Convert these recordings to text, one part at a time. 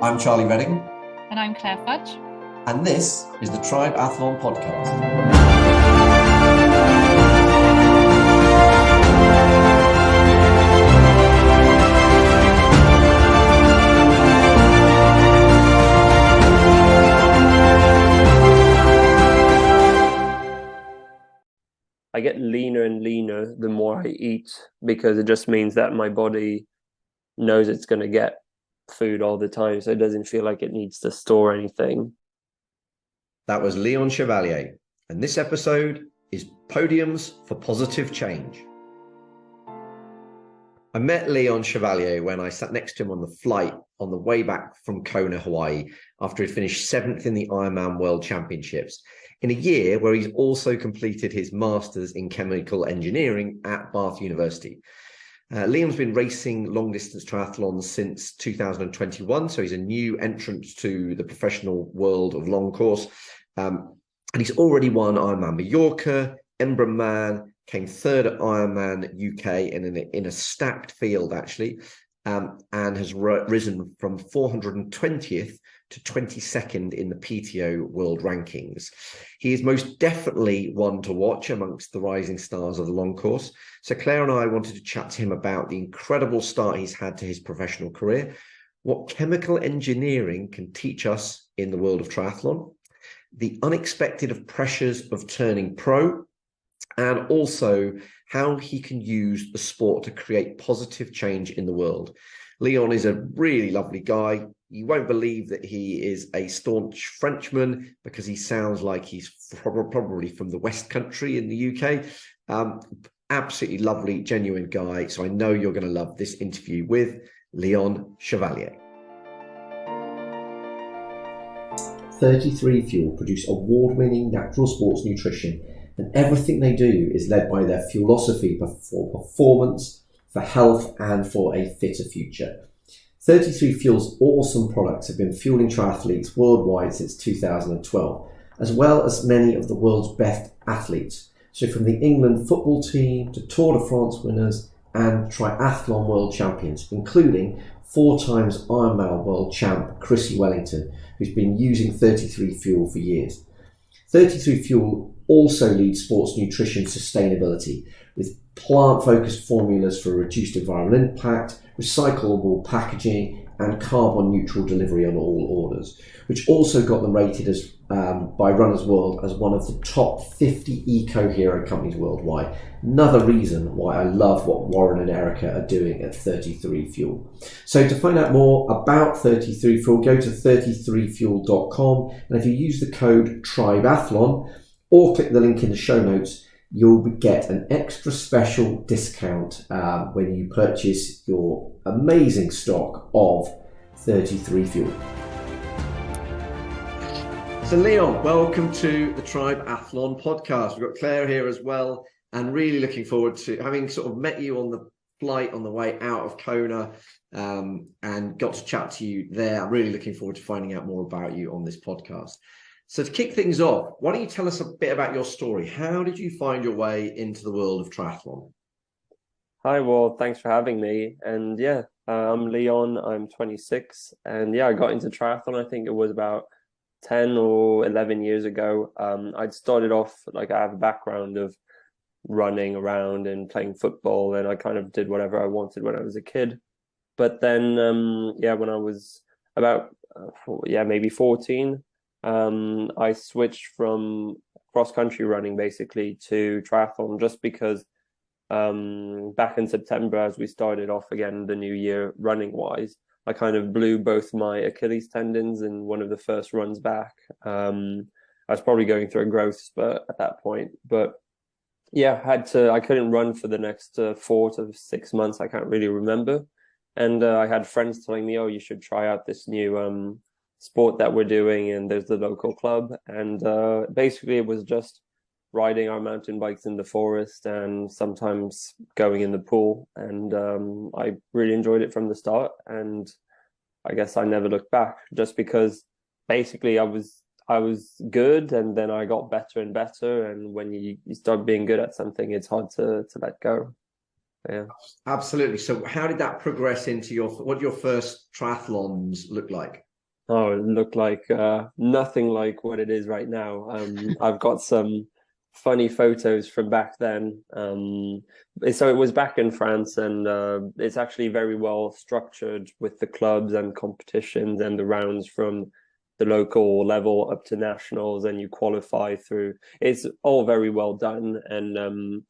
I'm Charlie Redding. And I'm Claire Fudge. And this is the TRIBEathlon podcast. I get leaner and leaner the more I eat, because it just means that my body knows it's going to get food all the time, so it doesn't feel like it needs to store anything. That was Leon Chevalier, and this episode is Podiums for Positive Change. I met Leon Chevalier when I sat next to him on the flight on the way back from Kona, Hawaii, after he'd finished 7th in the Ironman World Championships, in a year where he's also completed his Masters in Chemical Engineering at Bath University. Leon's been racing long-distance triathlons since 2021, so he's a new entrant to the professional world of long course. And he's already won Ironman Mallorca, Embrunman, came third at Ironman UK in a stacked field, actually, and has risen from 420th to 22nd in the PTO World Rankings. He is most definitely one to watch amongst the rising stars of the long course. So Claire and I wanted to chat to him about the incredible start he's had to his professional career, what chemical engineering can teach us in the world of triathlon, the unexpected pressures of turning pro, and also how he can use the sport to create positive change in the world. Leon is a really lovely guy. You won't believe that he is a staunch Frenchman because he sounds like he's probably from the West Country in the UK. Absolutely lovely, genuine guy. So I know you're going to love this interview with Leon Chevalier. 33 Fuel produce award-winning natural sports nutrition, and everything they do is led by their philosophy for performance, for health, and for a fitter future. 33 Fuel's awesome products have been fueling triathletes worldwide since 2012, as well as many of the world's best athletes. So from the England football team to Tour de France winners and triathlon world champions, including 4 times Ironman World champ Chrissie Wellington, who's been using 33 Fuel for years. 33 Fuel also leads sports nutrition sustainability with plant-focused formulas for reduced environmental impact, recyclable packaging, and carbon-neutral delivery on all orders, which also got them rated as by Runners World as one of the top 50 eco-hero companies worldwide. Another reason why I love what Warren and Erica are doing at 33 Fuel. So to find out more about 33 Fuel, go to 33fuel.com, and if you use the code TRIBEathlon or click the link in the show notes, you'll get an extra special discount when you purchase your amazing stock of 33 Fuel. So Leon, welcome to the TRIBEathlon podcast. We've got Claire here as well, and really looking forward to having sort of met you on the flight on the way out of Kona and got to chat to you there. I'm really looking forward to finding out more about you on this podcast. So to kick things off, why don't you tell us a bit about your story? How did you find your way into the world of triathlon? Hi, well, thanks for having me. And I'm Leon, I'm 26. And I got into triathlon, I think it was about 10 or 11 years ago. I'd started off, I have a background of running around and playing football, and I kind of did whatever I wanted when I was a kid. But then, when I was about, maybe 14, I switched from cross-country running basically to triathlon, just because back in September, as we started off again the new year running-wise, I kind of blew both my Achilles tendons in one of the first runs back. I was probably going through a growth spurt at that point, but I couldn't run for the next 4 to 6 months. I can't really remember. And I had friends telling me, oh, you should try out this new sport that we're doing, and there's the local club. And basically it was just riding our mountain bikes in the forest and sometimes going in the pool. And I really enjoyed it from the start. And I guess I never looked back, just because basically I was good, and then I got better and better. And when you start being good at something, it's hard to let go. Yeah, absolutely. So how did that progress into what your first triathlons look like? Oh, it looked like nothing like what it is right now. I've got some funny photos from back then. So it was back in France, and it's actually very well structured with the clubs and competitions and the rounds from the local level up to nationals, and you qualify through. It's all very well done, and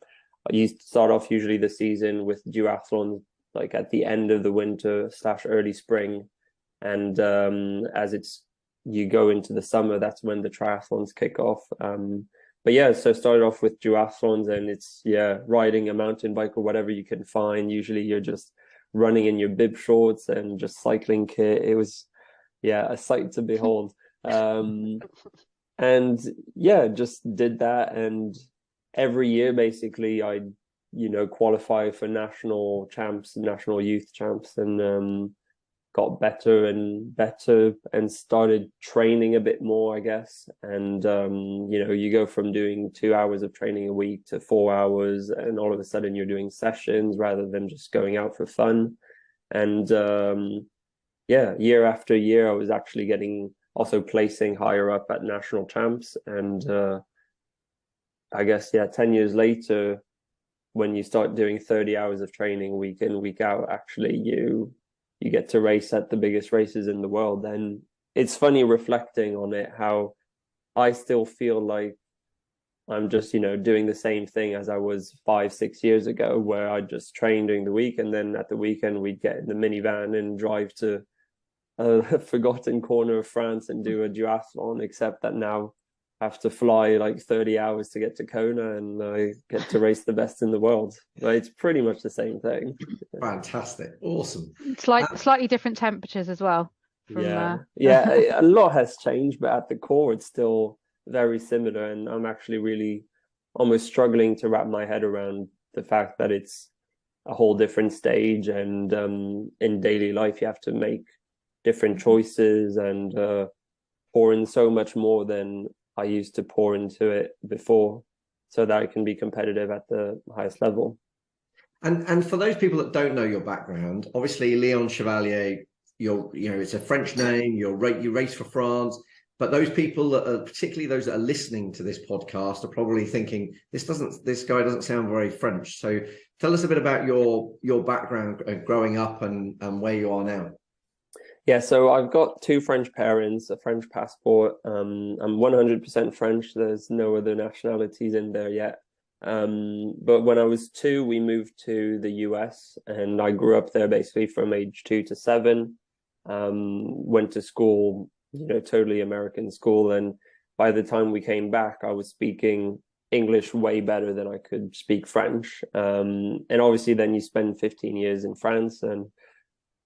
you start off usually the season with duathlons like at the end of the winter / early spring. And as you go into the summer, that's when the triathlons kick off. But yeah, so started off with duathlons, and it's riding a mountain bike or whatever you can find. Usually you're just running in your bib shorts and just cycling kit. It was a sight to behold. And just did that, and every year basically I qualify for national champs, national youth champs, and got better and better and started training a bit more, I guess. And you go from doing 2 hours of training a week to 4 hours, and all of a sudden you're doing sessions rather than just going out for fun. And year after year I was actually also placing higher up at national champs. And I guess 10 years later, when you start doing 30 hours of training week in, week out, actually you get to race at the biggest races in the world. And it's funny reflecting on it, how I still feel like I'm just, doing the same thing as I was 5-6 years ago, where I just train during the week, and then at the weekend we'd get in the minivan and drive to a forgotten corner of France and do a duathlon, except that now I have to fly like 30 hours to get to Kona, and I get to race the best in the world. But it's pretty much the same thing. Fantastic. Awesome. It's like slightly different temperatures as well. A lot has changed, but at the core it's still very similar. And I'm actually really almost struggling to wrap my head around the fact that it's a whole different stage, and in daily life you have to make different choices and pour in so much more than I used to pour into it before, so that I can be competitive at the highest level. And for those people that don't know your background, obviously Leon Chevalier, it's a French name. You race for France, but those people that are, particularly those that are listening to this podcast, are probably thinking this guy doesn't sound very French. So tell us a bit about your background growing up and where you are now. Yeah, so I've got 2 French parents, a French passport. I'm 100% French. There's no other nationalities in there yet. But when I was 2, we moved to the US, and I grew up there basically from age 2 to 7. Went to school, totally American school. And by the time we came back, I was speaking English way better than I could speak French. And obviously then you spend 15 years in France, and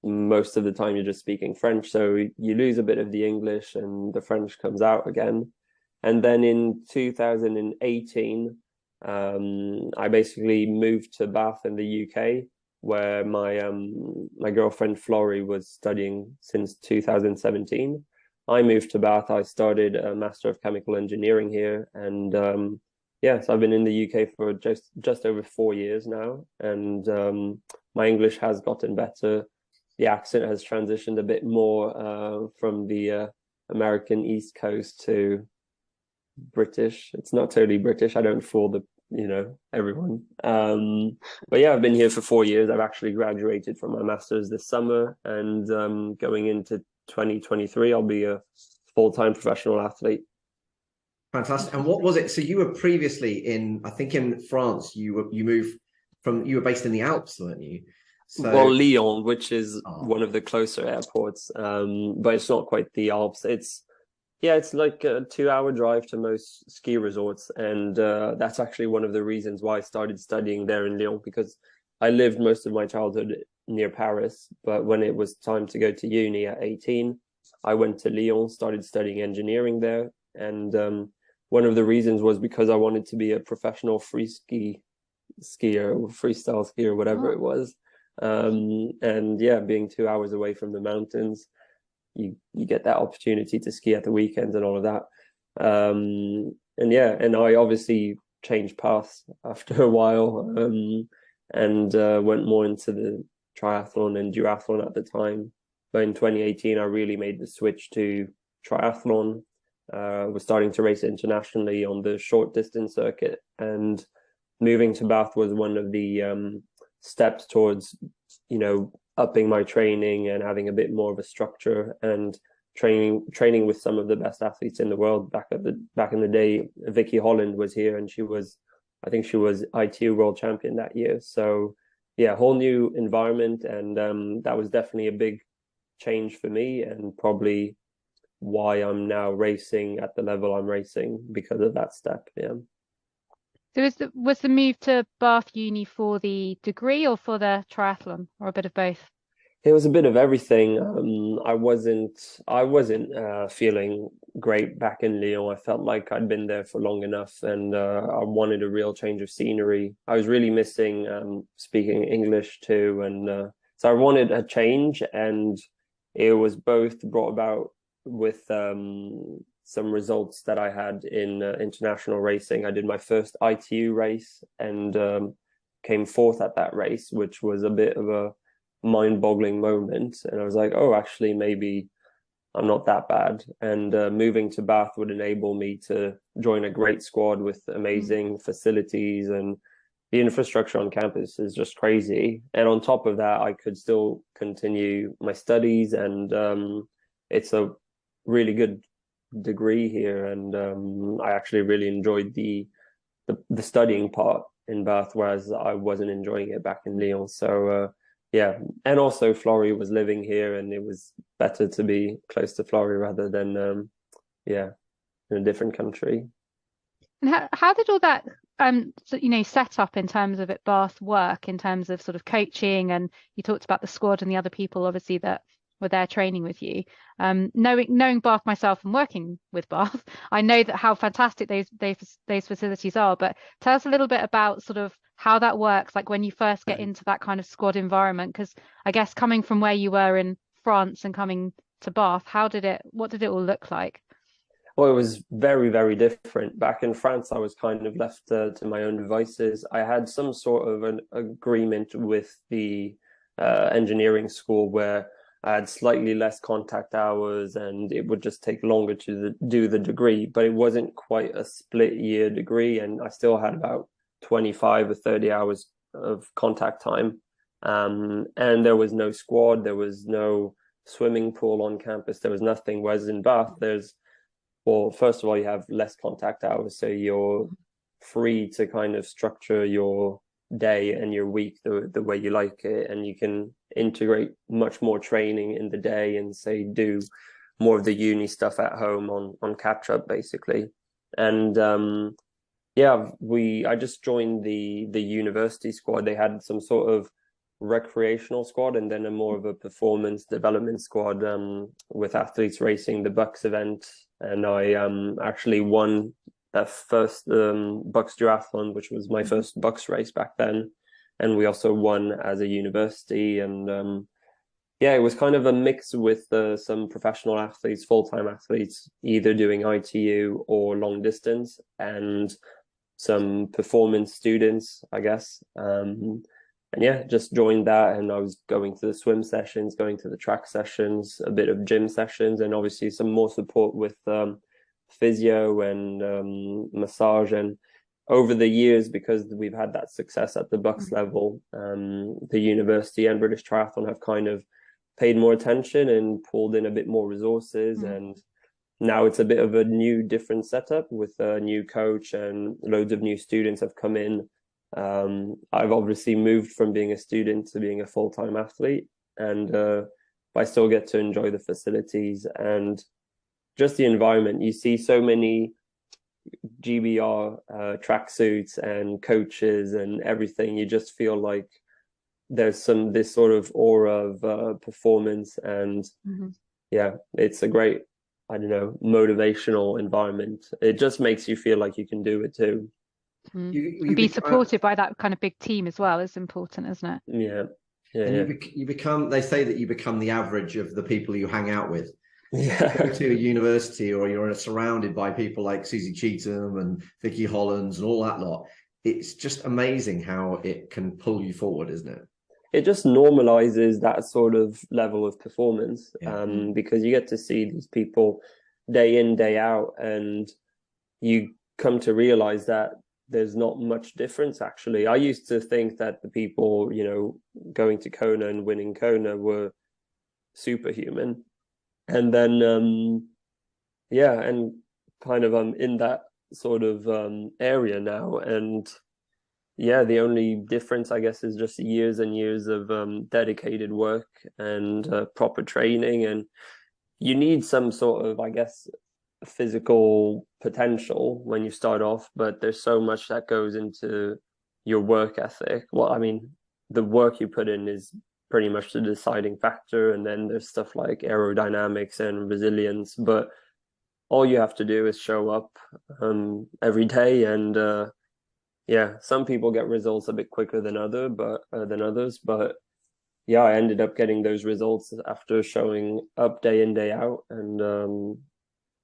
most of the time you're just speaking French, so you lose a bit of the English and the French comes out again. And then in 2018 I basically moved to Bath in the UK, where my girlfriend Flory was studying since 2017. I moved to Bath. I started a Master of Chemical Engineering here, and so I've been in the UK for just over 4 years now, and my English has gotten better. The accent has transitioned a bit more from the American East Coast to British. It's not totally British. I don't fool everyone. But I've been here for 4 years. I've actually graduated from my master's this summer, and going into 2023, I'll be a full-time professional athlete. Fantastic. And what was it? So you were previously in France. You were based in the Alps, weren't you? Well, Lyon, which is one of the closer airports, but it's not quite the Alps. It's like a 2-hour drive to most ski resorts, and that's actually one of the reasons why I started studying there in Lyon, because I lived most of my childhood near Paris, but when it was time to go to uni at 18, I went to Lyon, started studying engineering there, and one of the reasons was because I wanted to be a professional skier or freestyle skier, whatever it was. And being 2 hours away from the mountains, you get that opportunity to ski at the weekends and all of that. And I obviously changed paths after a while, and went more into the triathlon and duathlon at the time. But in 2018, I really made the switch to triathlon. Was starting to race internationally on the short distance circuit, and moving to Bath was one of the steps towards, upping my training and having a bit more of a structure, and training with some of the best athletes in the world. Back in the day, Vicky Holland was here, and I think she was ITU World Champion that year. So yeah, whole new environment, and that was definitely a big change for me, and probably why I'm now racing at the level I'm racing, because of that step. Yeah. So was the move to Bath Uni for the degree or for the triathlon, or a bit of both? It was a bit of everything. I wasn't feeling great back in Lyon. I felt like I'd been there for long enough, and I wanted a real change of scenery. I was really missing speaking English too, and so I wanted a change, and it was both brought about with some results that I had in international racing. I did my first ITU race and came fourth at that race, which was a bit of a mind-boggling moment. And I was like, oh, actually, maybe I'm not that bad. And moving to Bath would enable me to join a great squad with amazing facilities, and the infrastructure on campus is just crazy. And on top of that, I could still continue my studies, and it's a really good degree here. And I actually really enjoyed the studying part in Bath, whereas I wasn't enjoying it back in Lyon. So yeah, and also Flory was living here, and it was better to be close to Flory rather than in a different country. And how did all that set up in terms of at Bath work, in terms of sort of coaching? And you talked about the squad and the other people obviously that were there training with you. Knowing Bath myself and working with Bath, I know that how fantastic those facilities are. But tell us a little bit about sort of how that works, like when you first get into that kind of squad environment, because I guess coming from where you were in France and coming to Bath, what did it all look like? Well, it was very, very different. Back in France, I was kind of left to my own devices. I had some sort of an agreement with the engineering school where I had slightly less contact hours, and it would just take longer to do the degree, but it wasn't quite a split year degree, and I still had about 25 or 30 hours of contact time. And there was no squad, there was no swimming pool on campus, there was nothing. Whereas in Bath, first of all, you have less contact hours, so you're free to kind of structure your day and your week the way you like it, and you can integrate much more training in the day and say do more of the uni stuff at home on catch up basically. And I just joined the university squad. They had some sort of recreational squad and then a more of a performance development squad with athletes racing the Bucks event, and I actually won that first Bucks duathlon, which was my first Bucks race back then. And we also won as a university. And it was kind of a mix with some professional athletes, full-time athletes, either doing ITU or long distance, and some performance students, I guess. Just joined that, and I was going to the swim sessions, going to the track sessions, a bit of gym sessions, and obviously some more support with physio and massage. And over the years, because we've had that success at the Bucks level, the university and British Triathlon have kind of paid more attention and pulled in a bit more resources. And now it's a bit of a new, different setup with a new coach, and loads of new students have come in. I've obviously moved from being a student to being a full-time athlete, and I still get to enjoy the facilities and just the environment. You see so many GBR tracksuits and coaches and everything. You just feel like there's this sort of aura of performance, and it's a great, motivational environment. It just makes you feel like you can do it too. And be supported by that kind of big team as well is important, isn't it? You become, they say that you become the average of the people you hang out with. Yeah. Go to a university, or you're surrounded by people like Susie Cheetham and Vicky Hollands and all that lot. It's just amazing how it can pull you forward, isn't it? it just normalizes that sort of level of performance, Yeah. because you get to see these people day in, day out, and you come to realize that there's not much difference, actually. I used to think that the people, going to Kona and winning Kona were superhuman. And then, and kind of I'm in that sort of area now. And yeah, the only difference, I guess, is just years and years of dedicated work and proper training. And you need some sort of, I guess, physical potential when you start off, but there's so much that goes into your work ethic. Well, I mean, the work you put in is pretty much the deciding factor. And then there's stuff like aerodynamics and resilience. But all you have to do is show up every day and some people get results a bit quicker than others, but yeah, I ended up getting those results after showing up day in, day out, and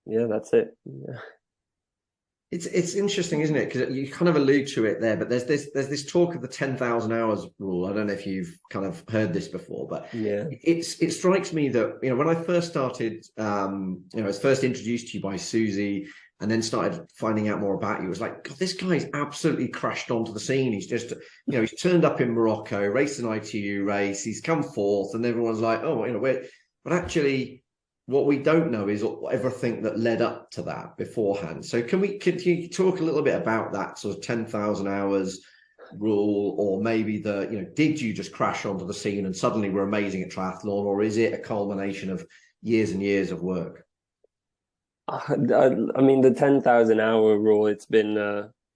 that's it. Yeah. It's interesting, isn't it? Because you kind of allude to it there, but there's this talk of the 10,000 hours rule. I don't know if you've kind of heard this before, but yeah, it strikes me that when I first started, I was first introduced to you by Susie, and then started finding out more about you. It was like, God, this guy's absolutely crashed onto the scene. He's just, he's turned up in Morocco, raced an ITU race, he's come fourth, and everyone's like, oh, but actually, what we don't know is everything that led up to that beforehand. So can you talk a little bit about that sort of 10,000 hours rule, or maybe did you just crash onto the scene and suddenly we're amazing at triathlon, or is it a culmination of years and years of work? I mean, the 10,000 hour rule, it's been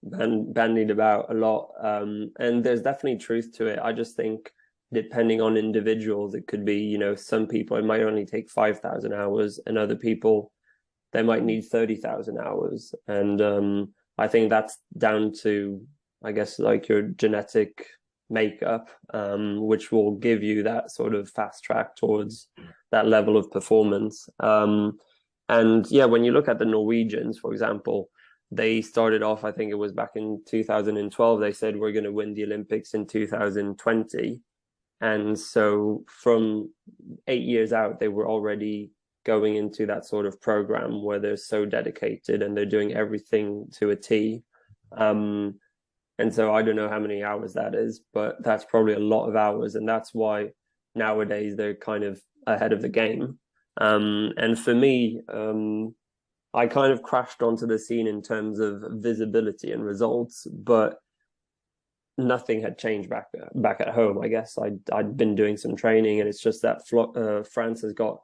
bandied about a lot, and there's definitely truth to it. I just think depending on individuals, it could be, some people, it might only take 5,000 hours, and other people, they might need 30,000 hours. And I think that's down to, I guess, like your genetic makeup, which will give you that sort of fast track towards that level of performance. And yeah, when you look at the Norwegians, for example, they started off, I think it was back in 2012, they said, we're going to win the Olympics in 2020. And so from 8 years out, they were already going into that sort of program where they're so dedicated and they're doing everything to a T. And so I don't know how many hours that is, but that's probably a lot of hours. And that's why nowadays they're kind of ahead of the game. And for me, I kind of crashed onto the scene in terms of visibility and results, but nothing had changed back at home. I guess I'd been doing some training, and it's just that France has got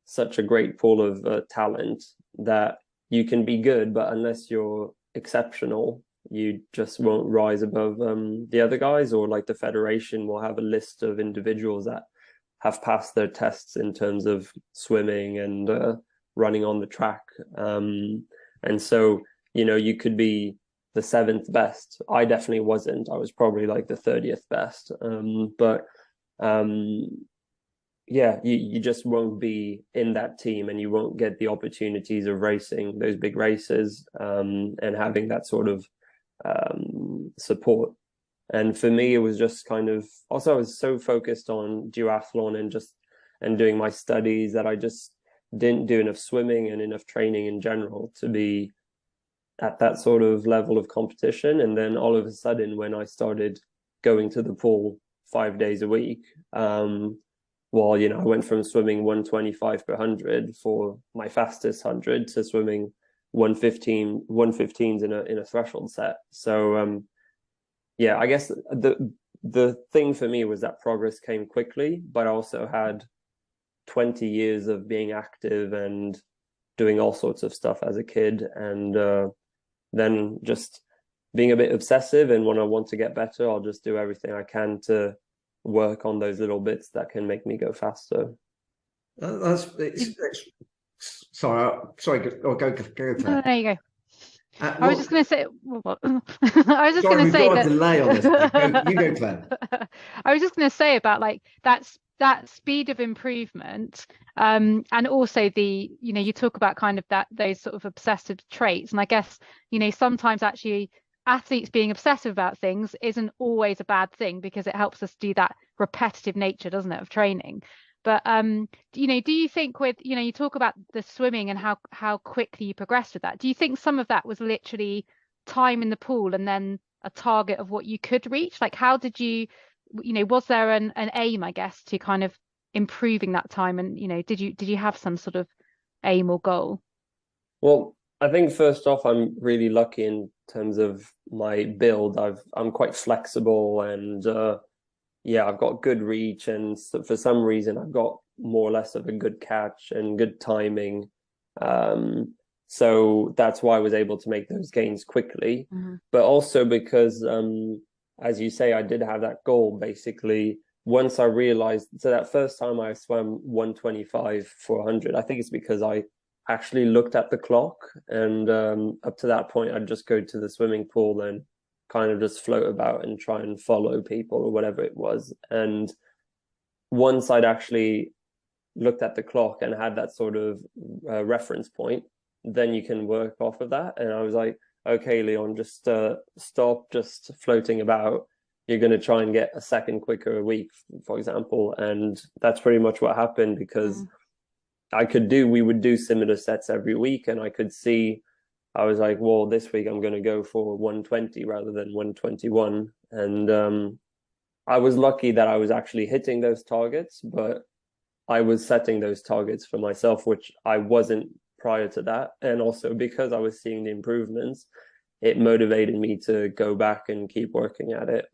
such a great pool of talent that you can be good, but unless you're exceptional, you just won't rise above the other guys. Or like the federation will have a list of individuals that have passed their tests in terms of swimming and running on the track. And so, you could be the 7th best. I definitely wasn't. I was probably like the 30th best. You just won't be in that team, and you won't get the opportunities of racing those big races and having that sort of support. And for me, it was just kind of, also I was so focused on duathlon and doing my studies that I just didn't do enough swimming and enough training in general to be at that sort of level of competition. And then all of a sudden, when I started going to the pool 5 days a week, I went from swimming 125 per 100 for my fastest 100 to swimming 115s in a threshold set. So I guess the thing for me was that progress came quickly, but I also had 20 years of being active and doing all sorts of stuff as a kid, and then just being a bit obsessive. And when I want to get better, I'll just do everything I can to work on those little bits that can make me go faster. Sorry. Go. No, there you go. I was just going to say. I was just going to say that. Delay on this. You go, Claire. I was just going to say about like that speed of improvement, and also the you talk about kind of those sort of obsessive traits, and I guess sometimes actually athletes being obsessive about things isn't always a bad thing, because it helps us do that repetitive nature, doesn't it, of training. But you know, do you think with, you know, you talk about the swimming and how quickly you progressed with that, do you think some of that was literally time in the pool and then a target of what you could reach? Like, how did you, you know, was there an aim, I guess, to kind of improving that time? And, you know, did you have some sort of aim or goal? Well, I think first off, I'm really lucky in terms of my build. I'm quite flexible, and yeah, I've got good reach, and for some reason I've got more or less of a good catch and good timing. So that's why I was able to make those gains quickly. But also because, as you say, I did have that goal basically. Once I realized, so that first time I swam 125 for 100, I think it's because I actually looked at the clock, and up to that point I'd just go to the swimming pool and kind of just float about and try and follow people or whatever it was. And once I'd actually looked at the clock and had that sort of reference point, then you can work off of that. And I was like, okay, Leon, just stop just floating about. You're going to try and get a second quicker a week, for example. And that's pretty much what happened, because we would do similar sets every week, and I could see, I was like, well, this week I'm going to go for 120 rather than 121. And I was lucky that I was actually hitting those targets, but I was setting those targets for myself, which I wasn't prior to that. And also because I was seeing the improvements, it motivated me to go back and keep working at it.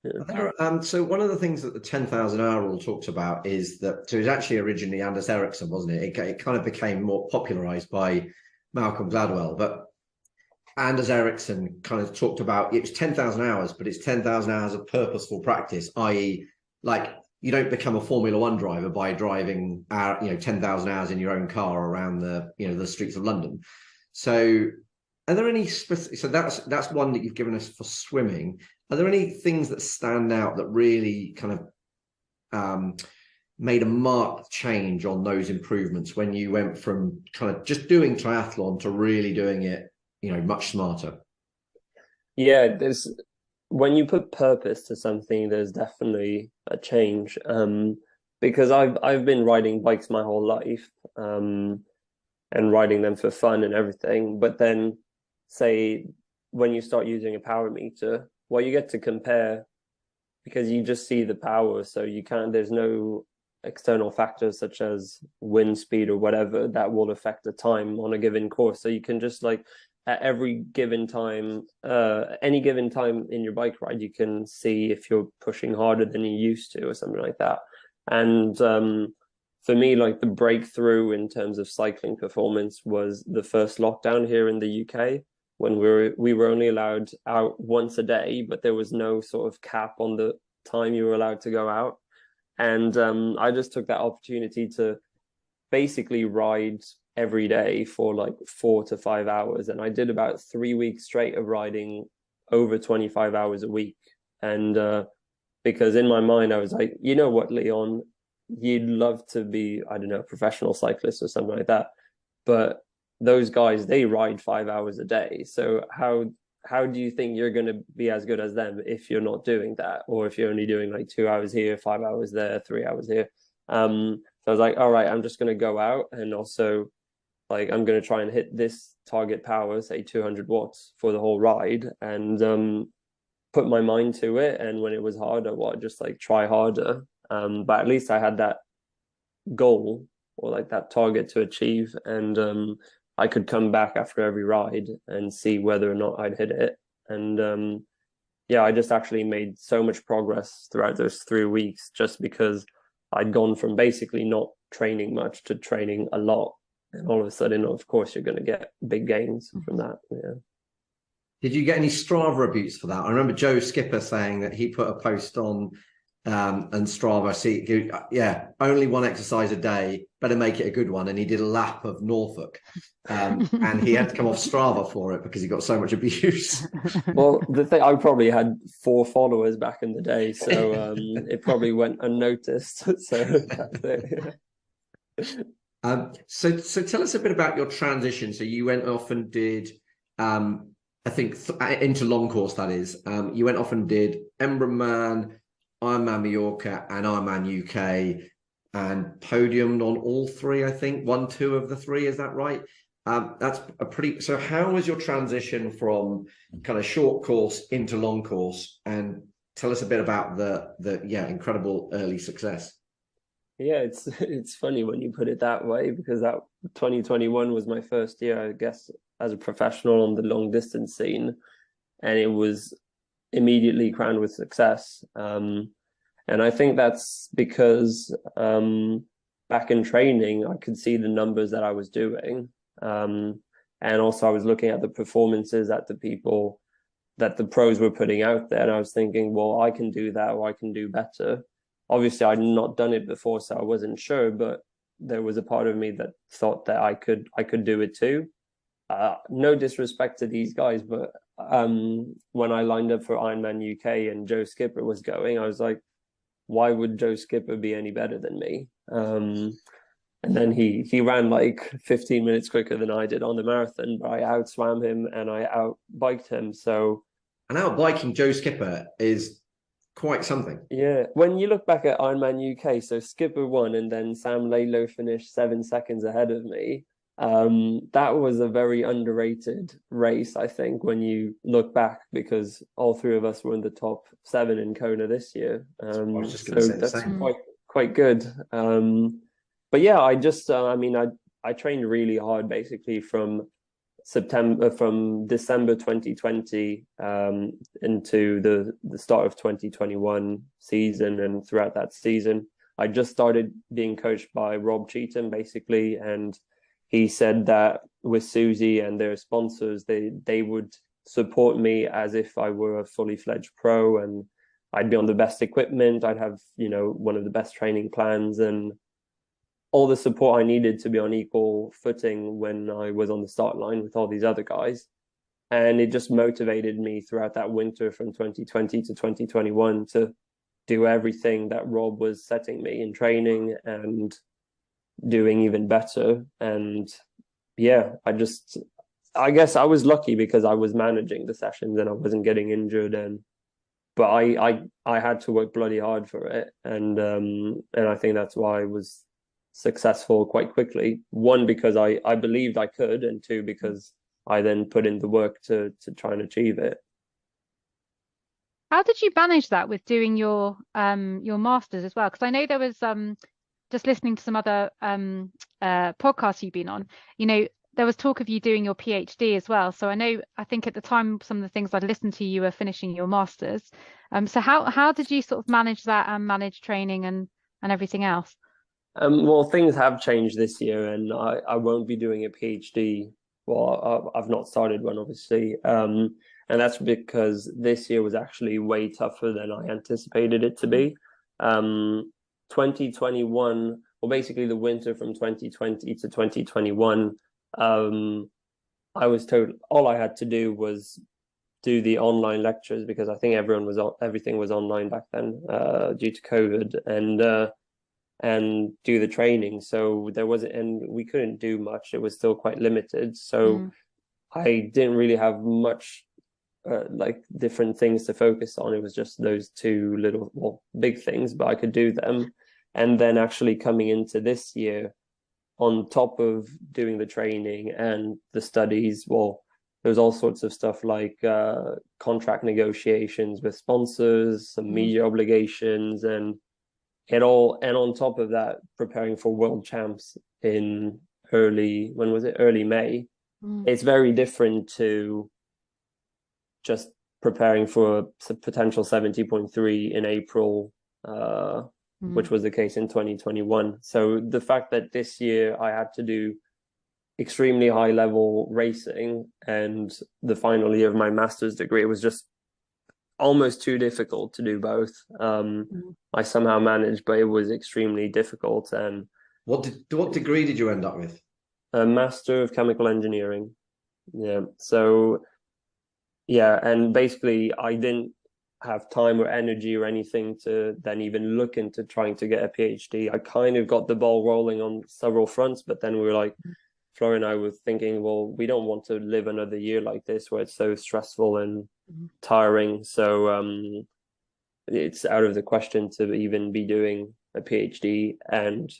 Yeah. So one of the things that the 10,000 hour rule talks about is that, so it was actually originally Anders Ericsson, wasn't it? It kind of became more popularized by Malcolm Gladwell, but Anders Ericsson kind of talked about, it was 10,000 hours, but it's 10,000 hours of purposeful practice, i.e. like, you don't become a Formula One driver by driving 10,000 hours in your own car around the streets of London. So are there any specific, so that's one that you've given us for swimming. Are there any things that stand out that really kind of made a marked change on those improvements when you went from kind of just doing triathlon to really doing it, much smarter? Yeah, when you put purpose to something, there's definitely a change. Because I've been riding bikes my whole life, and riding them for fun and everything. But then, say, when you start using a power meter, well, you get to compare, because you just see the power. So there's no external factors such as wind speed or whatever that will affect the time on a given course. So you can just, like, at every given time, any given time in your bike ride, you can see if you're pushing harder than you used to or something like that. And for me, like, the breakthrough in terms of cycling performance was the first lockdown here in the UK, when we were only allowed out once a day, but there was no sort of cap on the time you were allowed to go out. And I just took that opportunity to basically ride every day for like 4 to 5 hours. And I did about 3 weeks straight of riding over 25 hours a week. And because in my mind, I was like, you know what, Leon, you'd love to be, I don't know, a professional cyclist or something like that. But those guys, they ride 5 hours a day. So how do you think you're going to be as good as them if you're not doing that? Or if you're only doing like 2 hours here, 5 hours there, 3 hours here. So I was like, all right, I'm just going to go out, and also, like, I'm going to try and hit this target power, say 200 watts for the whole ride, and put my mind to it. And when it was harder, just like try harder. But at least I had that goal, or like that target to achieve, and I could come back after every ride and see whether or not I'd hit it. And yeah, I just actually made so much progress throughout those 3 weeks, just because I'd gone from basically not training much to training a lot. And all of a sudden, of course, you're going to get big gains from that. Yeah. Did you get any Strava abuse for that? I remember Joe Skipper saying that he put a post on and Strava, only one exercise a day, better make it a good one. And he did a lap of Norfolk, and he had to come off Strava for it because he got so much abuse. Well, the thing, I probably had 4 followers back in the day, so it probably went unnoticed. So that's it. So tell us a bit about your transition. So you went off and did I think into long course, that is. You went off and did Embrunman, Ironman Mallorca, and Ironman UK, and podiumed on all three, I think. 1, 2 of the three, is that right? That's a pretty. So, how was your transition from kind of short course into long course? And tell us a bit about the incredible early success. Yeah, it's funny when you put it that way, because that 2021 was my first year, I guess, as a professional on the long distance scene, and it was immediately crowned with success. And I think that's because back in training, I could see the numbers that I was doing. And also I was looking at the performances that the pros were putting out there. And I was thinking, well, I can do that, or I can do better. Obviously, I'd not done it before, so I wasn't sure, but there was a part of me that thought that I could do it too. No disrespect to these guys, but when I lined up for Ironman UK and Joe Skipper was going, I was like, why would Joe Skipper be any better than me? And then he ran like 15 minutes quicker than I did on the marathon, but I outswam him and I outbiked him. So, and outbiking Joe Skipper is quite something. Yeah, when you look back at Ironman UK, so Skipper won and then Sam Lalo finished 7 seconds ahead of me. That was a very underrated race, I think, when you look back, because all three of us were in the top 7 in Kona this year. I was just going to say the same. Quite good. But yeah, I trained really hard basically from December 2020 into the start of 2021 season, and throughout that season I just started being coached by Rob Cheatham basically, and he said that with Susie and their sponsors, they would support me as if I were a fully fledged pro, and I'd be on the best equipment, I'd have, one of the best training plans and all the support I needed to be on equal footing when I was on the start line with all these other guys. And it just motivated me throughout that winter from 2020 to 2021 to do everything that Rob was setting me in training and doing even better. And yeah, I guess I was lucky because I was managing the sessions and I wasn't getting injured, but I had to work bloody hard for it. And I think that's why I was successful quite quickly. 1, because I believed I could, and 2, because I then put in the work to try and achieve it. How did you manage that with doing your masters as well? Because I know there was just listening to some other podcasts you've been on, there was talk of you doing your PhD as well. So I think at the time, some of the things I'd listened to, you were finishing your masters. So how did you sort of manage that and manage training and everything else? Well, things have changed this year, and I won't be doing a PhD. Well, I've not started one, obviously. And that's because this year was actually way tougher than I anticipated it to be. 2021, well, basically the winter from 2020 to 2021, I was told all I had to do was do the online lectures, because I think everything was online back then due to COVID, and do the training. So and we couldn't do much. It was still quite limited. So I didn't really have much like different things to focus on. It was just those 2 big things, but I could do them. And then actually coming into this year, on top of doing the training and the studies, there was all sorts of stuff like contract negotiations with sponsors, some media obligations, and on top of that, preparing for World Champs in early May. It's very different to just preparing for a potential 70.3 in April, which was the case in 2021. So the fact that this year I had to do extremely high level racing and the final year of my master's degree, it was just almost too difficult to do both. I somehow managed, but it was extremely difficult. And what degree did you end up with? A Master of Chemical Engineering. Yeah. So yeah, and basically I didn't have time or energy or anything to then even look into trying to get a PhD. I kind of got the ball rolling on several fronts, but then we were like, Flora and I were thinking, well, we don't want to live another year like this where it's so stressful and tiring. So it's out of the question to even be doing a PhD and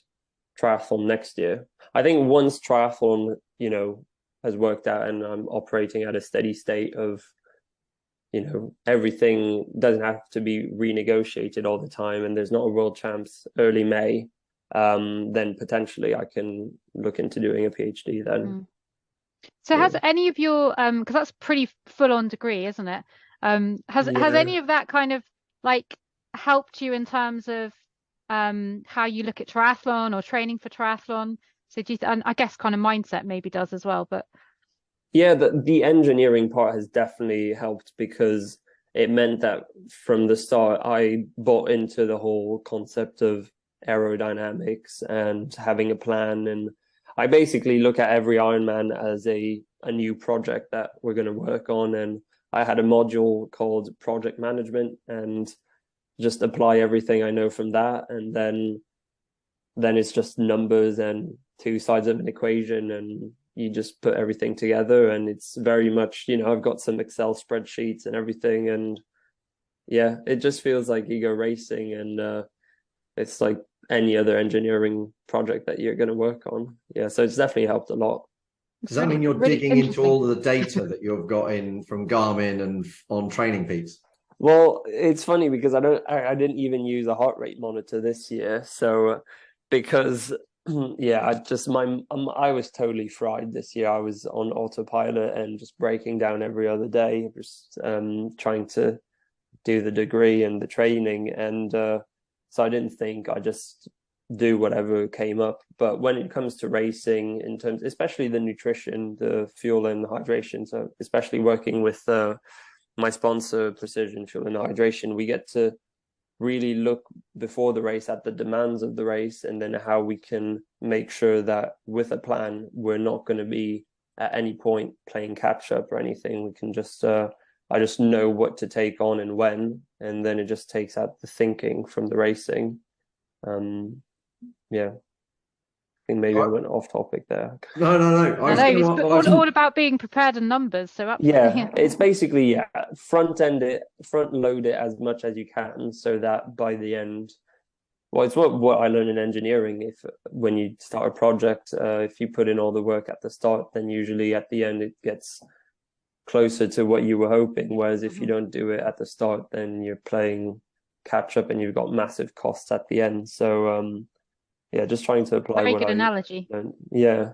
triathlon next year. I think once triathlon, has worked out and I'm operating at a steady state of, everything doesn't have to be renegotiated all the time and there's not a world champs early May, then potentially I can look into doing a PhD then. So has any of your because that's pretty full on degree, isn't it? Has any of that kind of like helped you in terms of how you look at triathlon or training for triathlon? So and I guess kind of mindset maybe does as well, but yeah, the engineering part has definitely helped because it meant that from the start I bought into the whole concept of aerodynamics and having a plan, and I basically look at every Ironman as a new project that we're going to work on. And I had a module called project management and just apply everything I know from that. And then it's just numbers and two sides of an equation, and you just put everything together. And it's very much, I've got some Excel spreadsheets and everything. And yeah, it just feels like ego racing, and it's like any other engineering project that you're going to work on. Yeah, so it's definitely helped a lot. Does that mean you're digging into all of the data that you've got in from Garmin and on Training Peaks? Well, it's funny because I didn't even use a heart rate monitor this year. So because I was totally fried this year. I was on autopilot and just breaking down every other day, just trying to do the degree and the training. And so I didn't think, I just do whatever came up. But when it comes to racing, in terms, especially the nutrition, the fuel and the hydration, so especially working with my sponsor, Precision Fuel and Hydration, we get to really look before the race at the demands of the race, and then how we can make sure that with a plan, we're not going to be at any point playing catch up or anything. We can just, I just know what to take on and when, and then it just takes out the thinking from the racing. Yeah. I think maybe I went off topic there. No. It's all about being prepared and numbers. So it's basically front load it as much as you can, so that by the end, well, it's what I learned in engineering. When you start a project, if you put in all the work at the start, then usually at the end it gets closer to what you were hoping. Whereas if you don't do it at the start, then you're playing catch up and you've got massive costs at the end. So just trying to apply. Very good analogy. Yeah.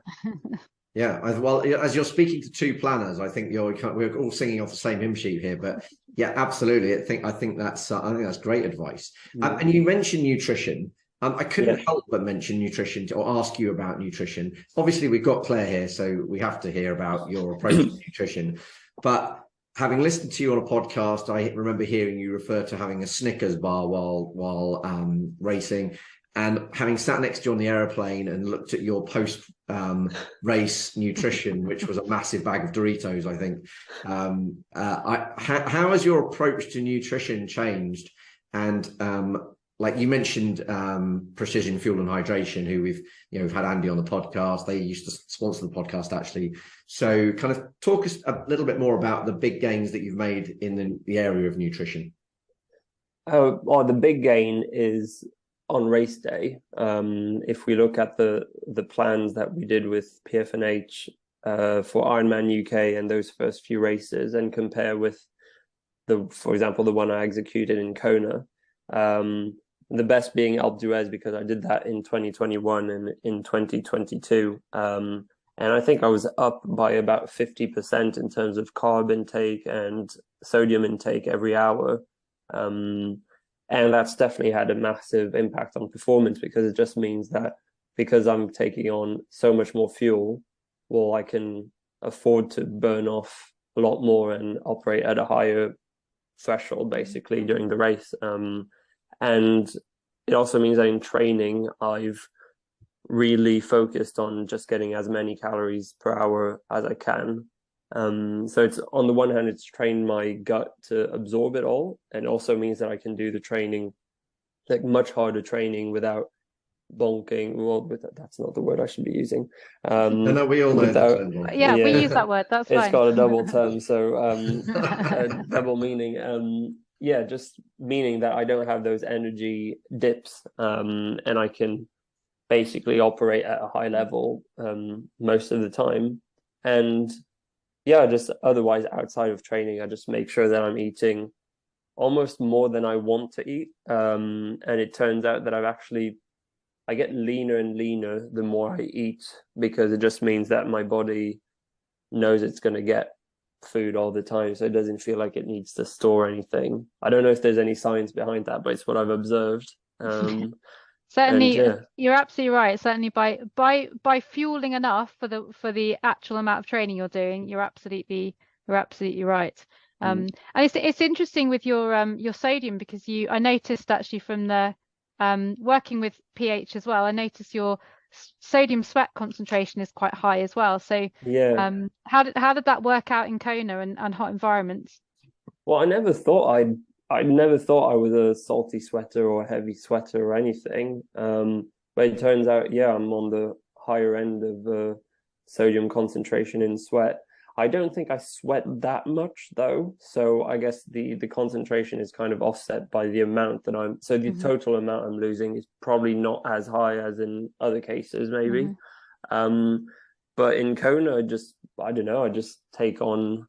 Yeah, well, as you're speaking to two planners, I think we're all singing off the same hymn sheet here. But yeah, absolutely, I think that's great advice. And you mentioned nutrition. I couldn't help but mention nutrition or ask you about nutrition. Obviously, we've got Claire here, so we have to hear about your approach to nutrition. But having listened to you on a podcast, I remember hearing you refer to having a Snickers bar while racing. And having sat next to you on the aeroplane and looked at your post-race nutrition, which was a massive bag of Doritos, I think. How has your approach to nutrition changed? And like you mentioned, Precision Fuel and Hydration, who we've had Andy on the podcast. They used to sponsor the podcast, actually. So kind of talk us a little bit more about the big gains that you've made in the area of nutrition. The big gain is on race day. If we look at the plans that we did with PFNH for Ironman UK and those first few races, and compare with for example, the one I executed in Kona, the best being Alpe d'Huez, because I did that in 2021 and in 2022. And I think I was up by about 50% in terms of carb intake and sodium intake every hour. And that's definitely had a massive impact on performance, because it just means that because I'm taking on so much more fuel, well, I can afford to burn off a lot more and operate at a higher threshold, basically, during the race. And it also means that in training, I've really focused on just getting as many calories per hour as I can. So it's, on the one hand, it's trained my gut to absorb it all, and also means that I can do the training, like much harder training, without bonking. Well, that's not the word I should be using. No, we all know the Without, term bonking. Yeah, we yeah, use that word. That's it's fine. got a double term, so a double meaning. Yeah, just meaning that I don't have those energy dips, and I can basically operate at a high level most of the time. And yeah, just otherwise outside of training, I just make sure that I'm eating almost more than I want to eat. And it turns out that I get leaner and leaner the more I eat, because it just means that my body knows it's going to get food all the time, so it doesn't feel like it needs to store anything. I don't know if there's any science behind that, but it's what I've observed. Certainly, yeah. you're absolutely right. Certainly, by fueling enough for the actual amount of training you're doing, you're absolutely right. And it's interesting with your sodium, because I noticed actually from the working with pH as well, I noticed your sodium sweat concentration is quite high as well. So Yeah. how did that work out in Kona and hot environments? Well, I never thought I was a salty sweater or a heavy sweater or anything. But it turns out, yeah, I'm on the higher end of sodium concentration in sweat. I don't think I sweat that much though. So I guess the concentration is kind of offset by the amount that so the total amount I'm losing is probably not as high as in other cases, maybe. But in Kona, I don't know, I just take on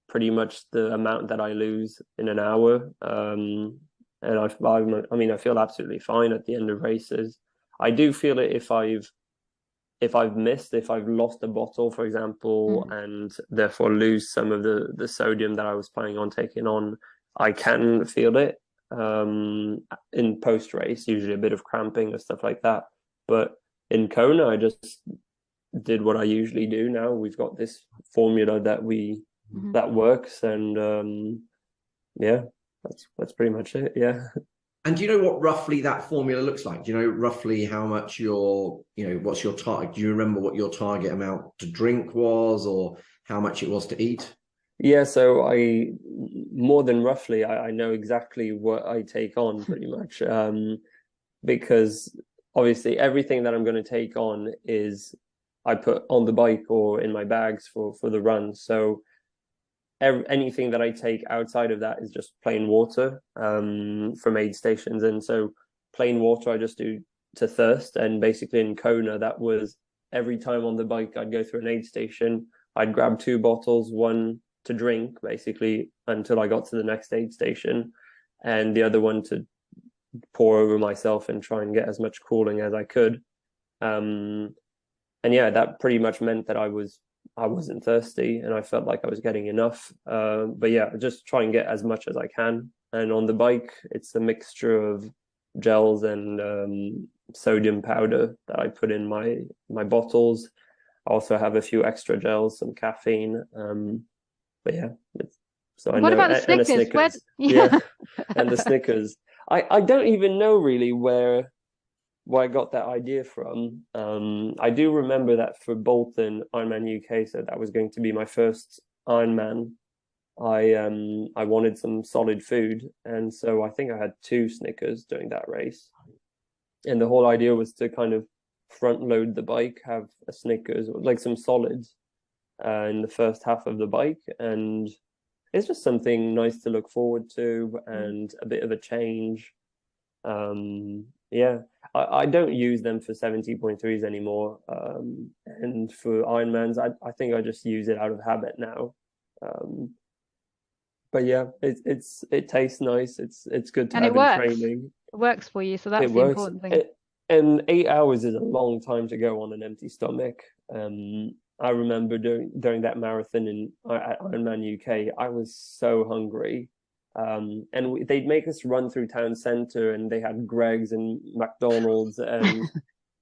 pretty much the amount that I lose in an hour. And I feel absolutely fine at the end of races. I do feel it if I've lost a bottle, for example, and therefore lose some of the sodium that I was planning on taking on, I can feel it in post race, usually a bit of cramping or stuff like that. But in Kona, I just did what I usually do. Now we've got this formula that works, and yeah, that's pretty much it. Yeah. And do you know what roughly that formula looks like? Do you know roughly how much what's your target? Do you remember what your target amount to drink was, or how much it was to eat? Yeah, so more than roughly, I know exactly what I take on pretty much, because obviously everything that I'm going to take on is I put on the bike or in my bags for the run. So anything that I take outside of that is just plain water from aid stations. And so plain water I just do to thirst. And basically in Kona, that was every time on the bike I'd go through an aid station, I'd grab 2 bottles, one to drink basically until I got to the next aid station, and the other one to pour over myself and try and get as much cooling as I could. And yeah, that pretty much meant that I wasn't thirsty and I felt like I was getting enough. But yeah, just try and get as much as I can. And on the bike, it's a mixture of gels and sodium powder that I put in my bottles. I also have a few extra gels, some caffeine. But yeah, what about the Snickers? And Snickers. Yeah, and the Snickers. I don't even know really where I got that idea from. I do remember that for Bolton, Ironman UK, so that was going to be my first Ironman. I wanted some solid food, and so I think I had 2 Snickers during that race. And the whole idea was to kind of front load the bike, have a Snickers, like some solids, in the first half of the bike, and it's just something nice to look forward to and a bit of a change. Yeah, I don't use them for 70.3s anymore, and for Ironmans, I think I just use it out of habit now. But yeah, it tastes nice. It's good to have in training. It works for you, so that's the important thing. And 8 hours is a long time to go on an empty stomach. I remember during that marathon at Ironman UK, I was so hungry. And they'd make us run through town centre, and they had Greg's and McDonald's and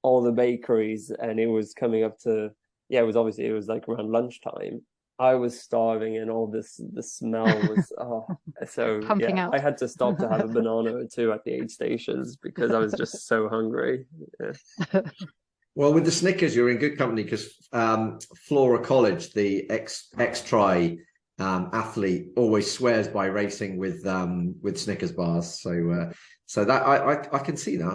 all the bakeries, and it was coming up to, yeah, it was like around lunchtime. I was starving, and all the smell was so pumping out. I had to stop to have a banana or 2 at the aid stations because I was just so hungry. Yeah. Well, with the Snickers, you're in good company, because Flora College, the ex-Tri athlete always swears by racing with Snickers bars. So that I can see that.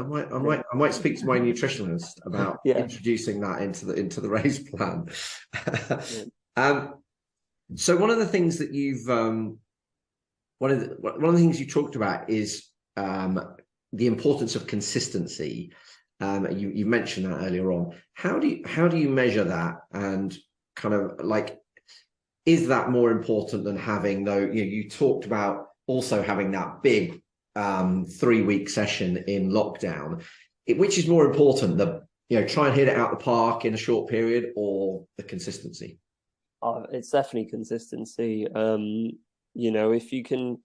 I might speak to my nutritionist about introducing that into the race plan. So one of the things that you've one of the things you talked about is the importance of consistency. You mentioned that earlier on. How do you measure that, and kind of like, is that more important than having, though, you talked about also having that big 3-week session in lockdown, which is more important, try and hit it out the park in a short period, or the consistency? It's definitely consistency. If you can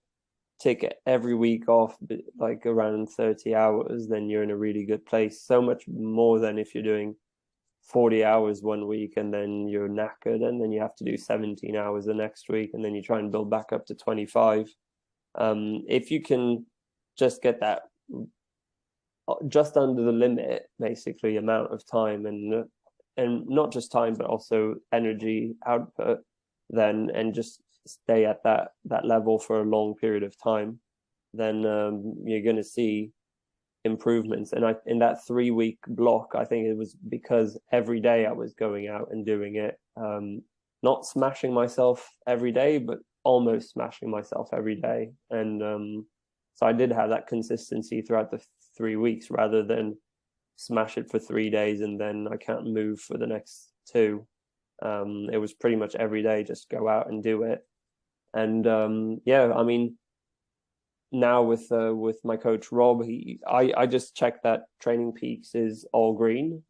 take every week off like around 30 hours, then you're in a really good place. So much more than if you're doing 40 hours one week and then you're knackered and then you have to do 17 hours the next week and then you try and build back up to 25. If you can just get that just under the limit, basically, amount of time, and not just time but also energy output, then, and just stay at that level for a long period of time, then you're going to see improvements. And in that 3-week block, I think it was because every day I was going out and doing it, not smashing myself every day, but almost smashing myself every day. And so I did have that consistency throughout the 3 weeks, rather than smash it for 3 days and then I can't move for the next 2. It was pretty much every day, just go out and do it. And I mean, now with my coach Rob, I just check that Training Peaks is all green.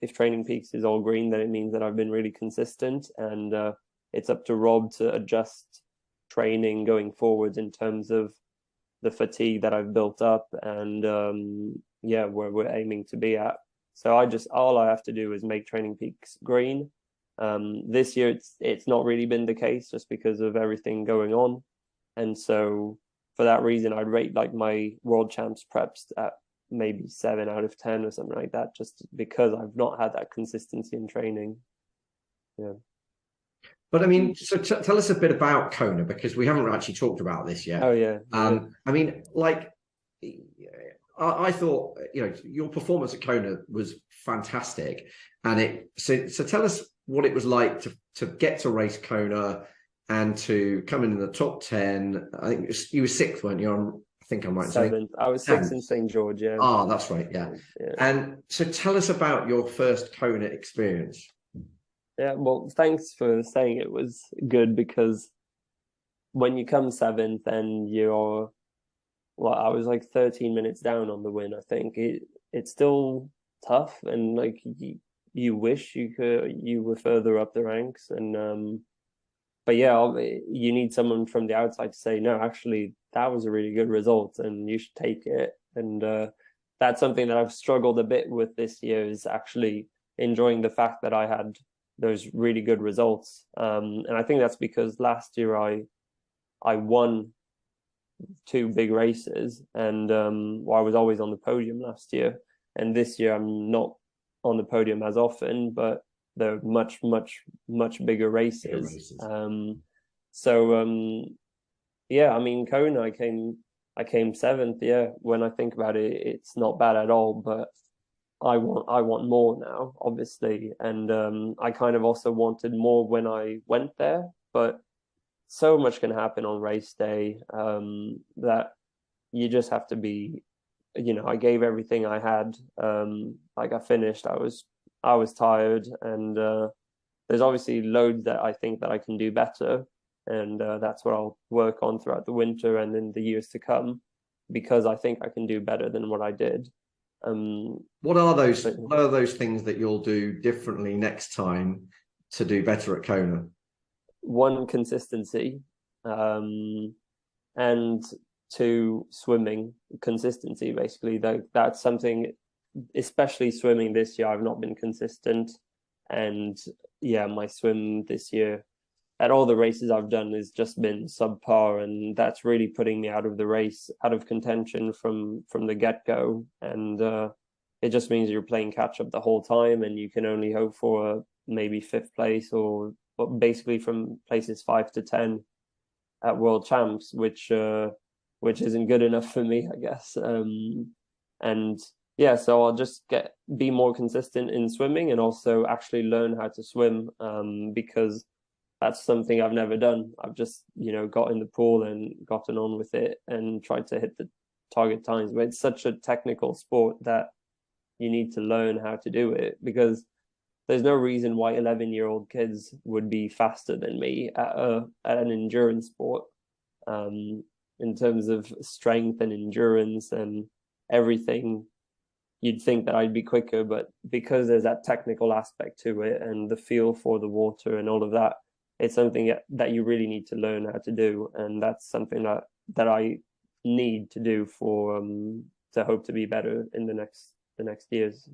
If Training Peaks is all green, then it means that I've been really consistent, and it's up to Rob to adjust training going forward in terms of the fatigue that I've built up, and where we're aiming to be at. So all I have to do is make Training Peaks green. This year it's not really been the case, just because of everything going on, and so for that reason I'd rate like my World Champs preps at maybe 7 out of 10 or something like that, just because I've not had that consistency in training. But I mean, so tell us a bit about Kona, because we haven't actually talked about this yet. Oh yeah. I mean, like, I thought, your performance at Kona was fantastic, and so tell us what it was like to get to race Kona and to come in the top 10. I think you were 6th, weren't you? I think I'm right. 7th. I was 6th in St. George. Yeah. Oh, that's right. Yeah. And so tell us about your first Kona experience. Yeah. Well, thanks for saying it was good, because when you come 7th and I was like 13 minutes down on the win. I think it's still tough, and like you wish you were further up the ranks, and but yeah, you need someone from the outside to say, no, actually that was a really good result and you should take it. And that's something that I've struggled a bit with this year, is actually enjoying the fact that I had those really good results. And I think that's because last year I won 2 big races, and I was always on the podium last year, and this year I'm not on the podium as often, but they're much bigger races. I mean, Kona, I came 7th. Yeah, when I think about it, it's not bad at all, but I want more now, obviously, and I kind of also wanted more when I went there, but so much can happen on race day that you just have to be, I gave everything I had. Like, I finished, I was tired, and there's obviously loads that I think that I can do better, and that's what I'll work on throughout the winter and in the years to come, because I think I can do better than what I did. What are those things that you'll do differently next time to do better at Kona? One, consistency, and 2, swimming consistency. Basically, that's something, especially swimming this year, I've not been consistent, and my swim this year at all the races I've done has just been subpar, and that's really putting me out of the race, out of contention from the get-go, and it just means you're playing catch up the whole time, and you can only hope for maybe 5th place or basically from places 5 to 10 at World Champs, which isn't good enough for me, I guess. And yeah, so I'll just be more consistent in swimming and also actually learn how to swim, because that's something I've never done. I've just, got in the pool and gotten on with it and tried to hit the target times. But it's such a technical sport that you need to learn how to do it, because there's no reason why 11-year-old kids would be faster than me at an endurance sport, in terms of strength and endurance and everything. You'd think that I'd be quicker, but because there's that technical aspect to it and the feel for the water and all of that, it's something that you really need to learn how to do. And that's something that I need to do to hope to be better in the next years.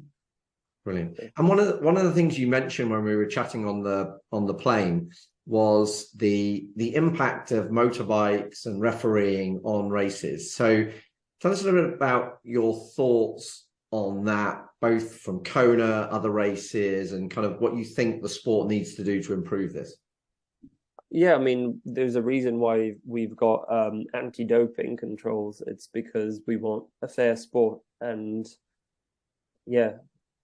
Brilliant. And one of the things you mentioned when we were chatting on the plane was the impact of motorbikes and refereeing on races. So tell us a little bit about your thoughts on that, both from Kona, other races, and kind of what you think the sport needs to do to improve this. Yeah, I mean, there's a reason why we've got anti-doping controls. It's because we want a fair sport, and yeah,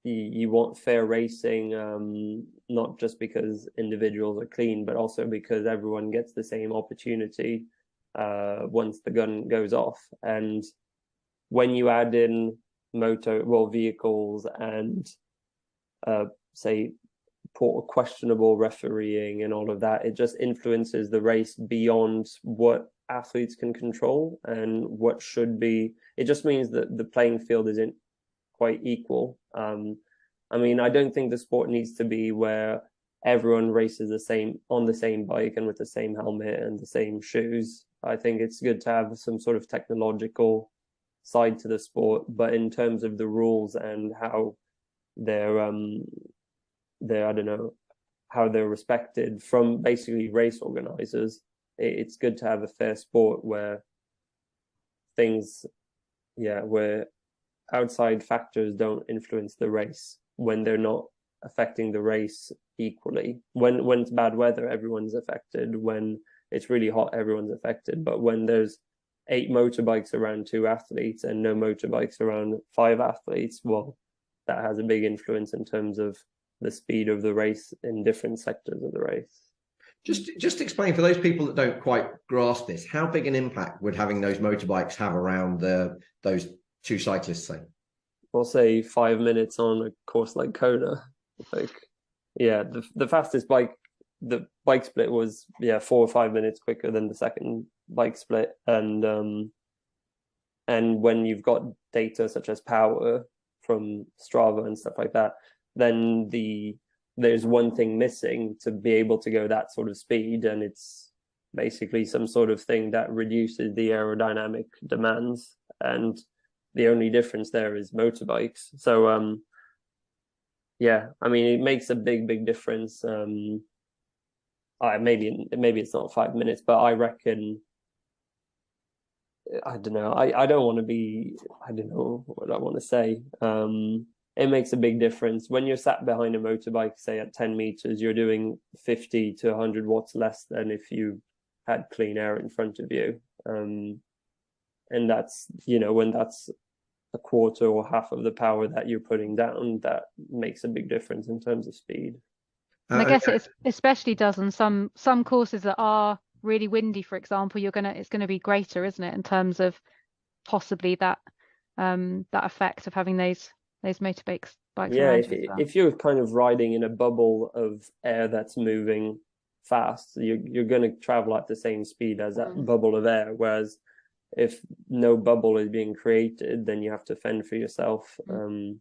you want fair racing, not just because individuals are clean, but also because everyone gets the same opportunity once the gun goes off. And when you add in vehicles and say questionable refereeing and all of that, it just influences the race beyond what athletes can control and what should be. It just means that the playing field isn't quite equal. I mean, I don't think the sport needs to be where everyone races on the same bike and with the same helmet and the same shoes. I think it's good to have some sort of technological side to the sport, but in terms of the rules and how they're I don't know, how they're respected from basically race organizers, it's good to have a fair sport where where outside factors don't influence the race when they're not affecting the race equally. When it's bad weather, everyone's affected. When it's really hot, everyone's affected. But when there's 8 motorbikes around 2 athletes and no motorbikes around 5 athletes, well, that has a big influence in terms of the speed of the race in different sectors of the race. Just explain for those people that don't quite grasp this, how big an impact would having those motorbikes have around those 2 cyclists, say? We'll say 5 minutes on a course like Kona. The fastest the bike split was 4 or 5 minutes quicker than the second bike split, and when you've got data such as power from Strava and stuff like that, then there's one thing missing to be able to go that sort of speed, and it's basically some sort of thing that reduces the aerodynamic demands, and the only difference there is motorbikes. So I mean, it makes a big difference. Maybe it's not 5 minutes, but I reckon, I don't know, I don't want to be, I don't know what I want to say. It makes a big difference. When you're sat behind a motorbike, say at 10 meters, you're doing 50 to 100 watts less than if you had clean air in front of you. And that's, when that's a quarter or half of the power that you're putting down, that makes a big difference in terms of speed. And I guess it especially does on some courses that are really windy, for example. It's gonna be greater, isn't it, in terms of possibly that effect of having those motorbikes around you as well. If you're kind of riding in a bubble of air that's moving fast, you're going to travel at the same speed as that bubble of air. Whereas if no bubble is being created, then you have to fend for yourself. And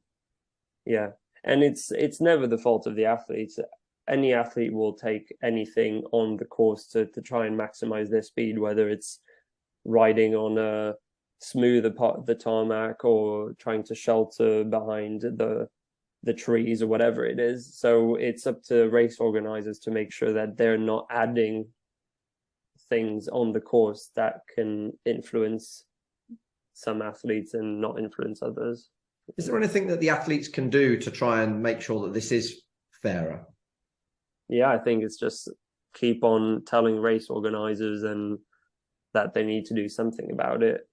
it's never the fault of the athletes. Any athlete will take anything on the course to try and maximize their speed, whether it's riding on a smoother part of the tarmac or trying to shelter behind the trees or whatever it is. So it's up to race organizers to make sure that they're not adding things on the course that can influence some athletes and not influence others. Is there anything that the athletes can do to try and make sure that this is fairer? yeah, I think it's just keep on telling race organizers and that they need to do something about it.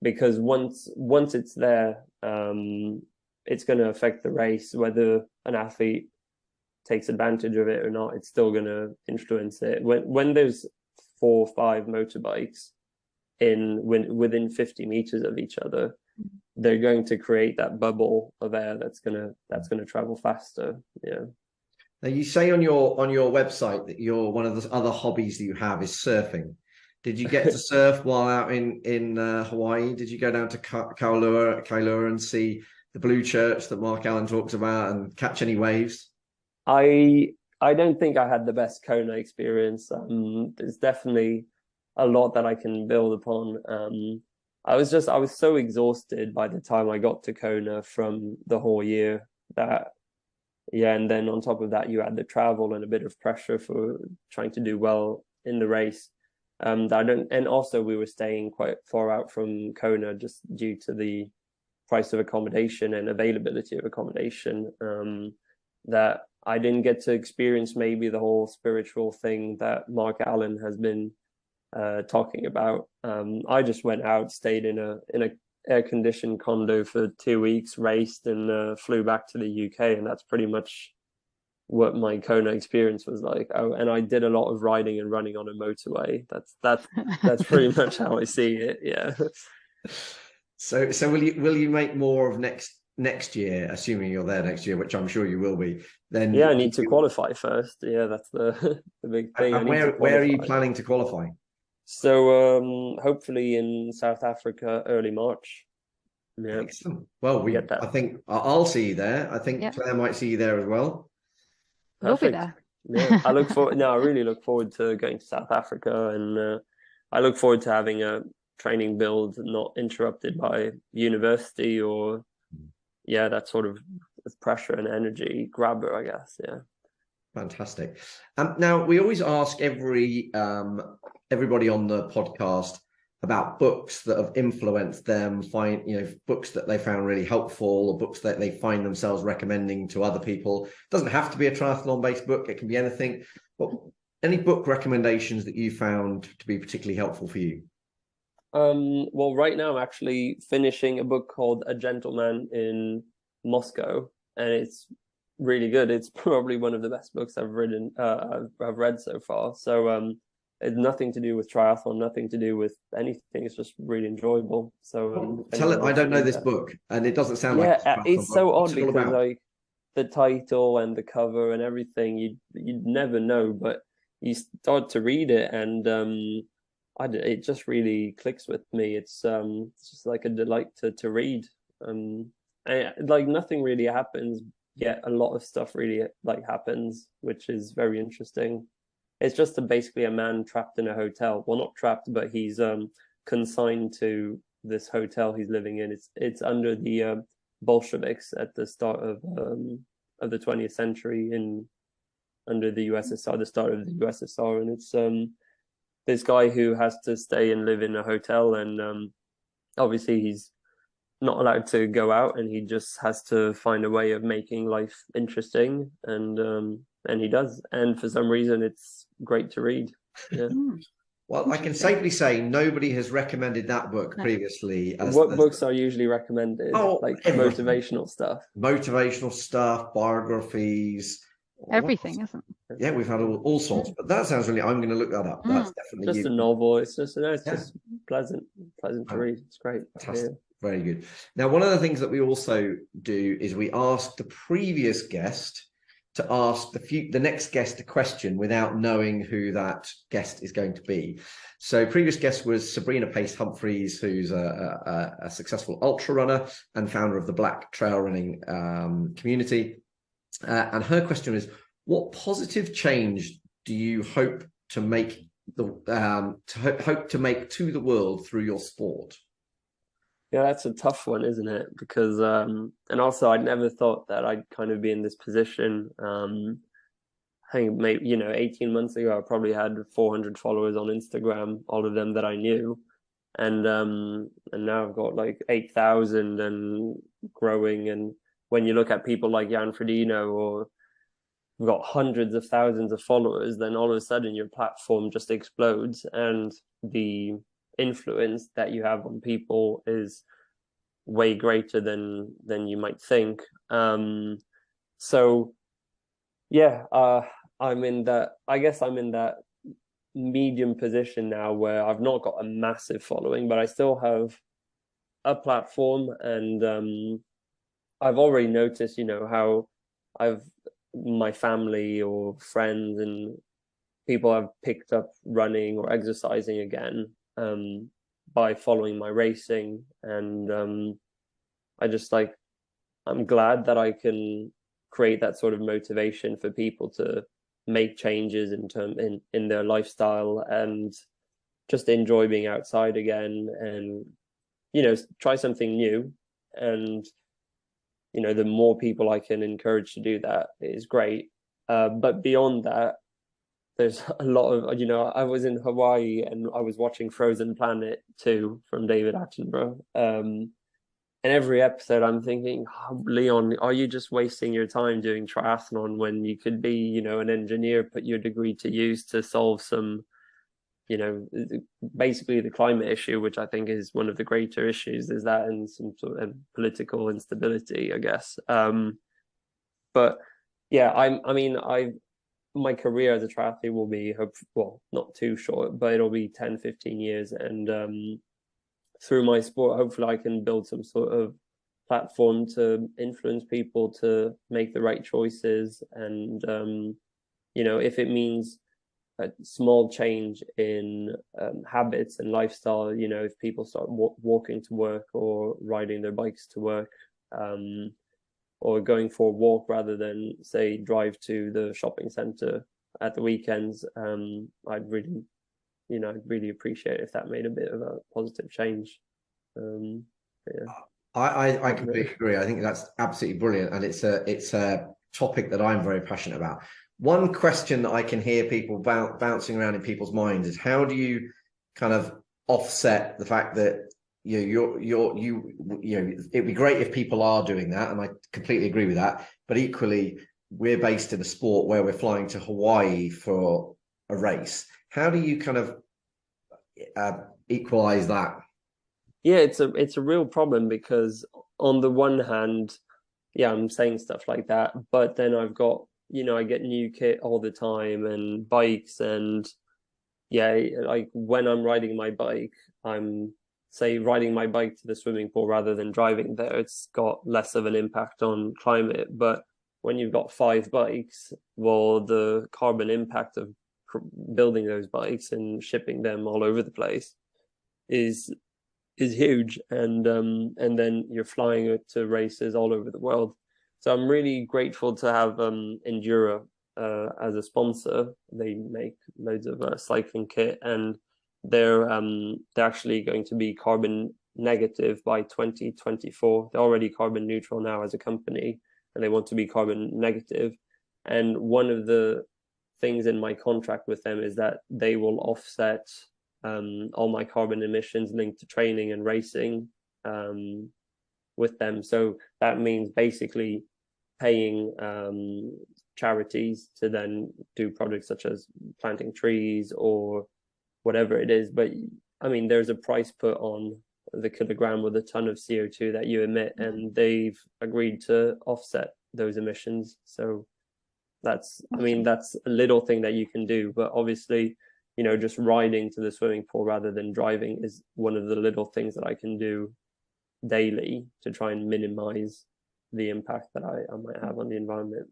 Because once it's there, it's going to affect the race. Whether an athlete takes advantage of it or not, it's still going to influence it. When there's 4 or 5 motorbikes within 50 meters of each other, they're going to create that bubble of air that's gonna travel faster. Yeah. Now you say on your website that one of the other hobbies that you have is surfing. Did you get to surf while out in Hawaii? Did you go down to Kailua and see the blue church that Mark Allen talks about and catch any waves? I don't think I had the best Kona experience. There's definitely a lot that I can build upon. I was so exhausted by the time I got to Kona from the whole year that, yeah, and then on top of that, you add the travel and a bit of pressure for trying to do well in the race. And also we were staying quite far out from Kona just due to the price of accommodation and availability of accommodation, that I didn't get to experience maybe the whole spiritual thing that Mark Allen has been talking about. I just went out, stayed in a air-conditioned condo for 2 weeks, raced, and flew back to the UK, and that's pretty much what my Kona experience was like. Oh, and I did a lot of riding and running on a motorway. That's pretty much how I see it. Yeah. So will you make more of next year, assuming you're there next year, which I'm sure you will be? Then yeah, I need to qualify first. Yeah, that's the big thing. And where are you planning to qualify? So hopefully in South Africa, early March. Yeah. Excellent. Well, I think I'll see you there. I think Claire might see you there as well. We'll be there. Yeah, I look forward. No, I really look forward to going to South Africa, and I look forward to having a training build not interrupted by university or that sort of pressure and energy grabber, I guess. Yeah. Fantastic. Now we always ask everybody on the podcast about books that have influenced them, books that they found really helpful, or books that they find themselves recommending to other people. It doesn't have to be a triathlon-based book, it can be anything. But any book recommendations that you found to be particularly helpful for you? Well, right now I'm actually finishing a book called A Gentleman in Moscow, and it's really good. It's probably one of the best books I've read so far. So it's nothing to do with triathlon, nothing to do with anything. It's just really enjoyable. So tell it. I don't know this book, and it doesn't sound like it's so odd because like the title and the cover and everything, you'd never know, but you start to read it, and it just really clicks with me. It's just like a delight to read. Like nothing really happens, yet a lot of stuff really like happens, which is very interesting. It's just basically a man trapped in a hotel. Well, not trapped, but he's consigned to this hotel he's living in. It's under the Bolsheviks at the start of the 20th century under the USSR, the start of the USSR, and it's this guy who has to stay and live in a hotel, and obviously he's not allowed to go out, and he just has to find a way of making life interesting, and he does, and for some reason it's great to read. Yeah. Well, I can safely say nobody has recommended that book previously. What books are usually recommended? Like everything. Motivational stuff, biographies, everything, isn't it? Yeah, we've had all sorts, but that sounds really. I'm going to look that up. That's definitely just a novel. It's just just pleasant to read. It's great. Fantastic. Yeah. Very good. Now, one of the things that we also do is we ask the previous guest to ask the next guest a question without knowing who that guest is going to be. So previous guest was Sabrina Pace Humphreys, who's a successful ultra runner and founder of the Black Trail Running community. And her question is, what positive change do you hope to make to the world through your sport? Yeah, that's a tough one, isn't it? Because and also I'd never thought that I'd kind of be in this position. I think maybe 18 months ago I probably had 400 followers on Instagram, all of them that I knew, and now I've got like 8,000 and growing. And when you look at people like Jan Frodeno or got hundreds of thousands of followers, then all of a sudden your platform just explodes, and the influence that you have on people is way greater than you might think. So yeah, I'm in that, I guess I'm in that medium position now where I've not got a massive following, but I still have a platform, and I've already noticed, you know, how my family or friends and people have picked up running or exercising again by following my racing, and I'm glad that I can create that sort of motivation for people to make changes in their lifestyle and just enjoy being outside again, and, you know, try something new. And, you know, the more people I can encourage to do that is great. But beyond that, there's a lot of, you know, I was in Hawaii and I was watching Frozen Planet 2 from David Attenborough. And every episode I'm thinking, oh, Leon, are you just wasting your time doing triathlon when you could be, you know, an engineer, put your degree to use to solve some, you know, basically the climate issue, which I think is one of the greater issues, is that, and some sort of political instability, I guess. But yeah, my career as a triathlete will be, well, not too short, but it'll be 10, 15 years. And through my sport, hopefully I can build some sort of platform to influence people to make the right choices. And, you know, if it means a small change in habits and lifestyle, you know, if people start walking to work or riding their bikes to work, or going for a walk rather than, say, drive to the shopping center at the weekends, I'd really, you know, I'd really appreciate if that made a bit of a positive change. Yeah. I completely agree. I think that's absolutely brilliant, and it's a topic that I'm very passionate about. One question that I can hear people bouncing around in people's minds is, how do you kind of offset the fact that you know, it'd be great if people are doing that, and I completely agree with that. But equally, we're based in a sport where we're flying to Hawaii for a race. How do you kind of equalize that? Yeah, it's a real problem, because on the one hand, yeah, I'm saying stuff like that, but then I've got, you know, I get new kit all the time and bikes, and yeah, like when I'm riding my bike, I'm, say, riding my bike to the swimming pool rather than driving there. It's got less of an impact on climate. But when you've got 5 bikes, well, the carbon impact of building those bikes and shipping them all over the place is huge. And then you're flying to races all over the world. So I'm really grateful to have Endura as a sponsor. They make loads of cycling kit, and they're actually going to be carbon negative by 2024. They're already carbon neutral now as a company, and they want to be carbon negative. And one of the things in my contract with them is that they will offset all my carbon emissions linked to training and racing with them. So that means basically paying charities to then do projects such as planting trees or whatever it is. But I mean, there's a price put on the kilogram or the ton of CO2 that you emit, and they've agreed to offset those emissions. So that's, I mean, that's a little thing that you can do. But obviously, you know, just riding to the swimming pool rather than driving is one of the little things that I can do daily to try and minimize the impact that I might have on the environment.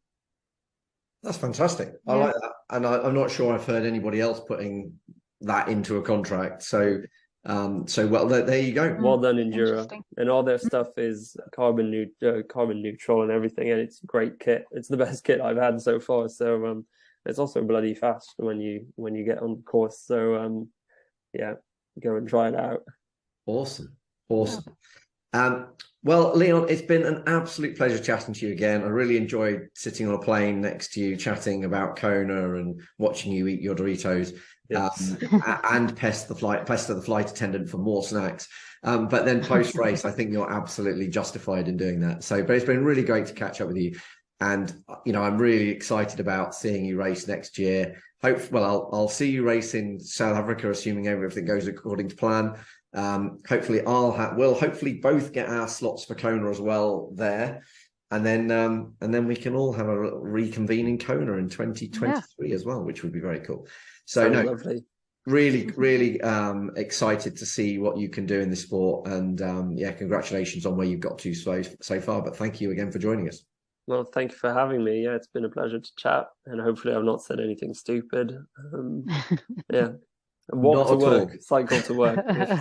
That's fantastic. Yeah. I like that. And I'm not sure I've heard anybody else putting that into a contract. So well, there you go. Well done, Endura. And all their stuff is carbon neutral and everything, and it's great kit. It's the best kit I've had so far. So it's also bloody fast when you get on the course. So yeah, go and try it out. Awesome. Well, Leon, it's been an absolute pleasure chatting to you again. I really enjoyed sitting on a plane next to you, chatting about Kona and watching you eat your Doritos. Yes. And pest the flight attendant for more snacks. But then post-race, I think you're absolutely justified in doing that. But it's been really great to catch up with you. And I'm really excited about seeing you race next year. I'll see you race in South Africa, assuming everything goes according to plan. Hopefully we'll hopefully both get our slots for Kona as well there. And then we can all have a reconvene in Kona in 2023 as well, which would be very cool. So lovely. Really, really excited to see what you can do in the sport. And congratulations on where you've got to so far. But thank you again for joining us. Well, thank you for having me. Yeah, it's been a pleasure to chat, and hopefully I've not said anything stupid. Walk to work, cycle to work.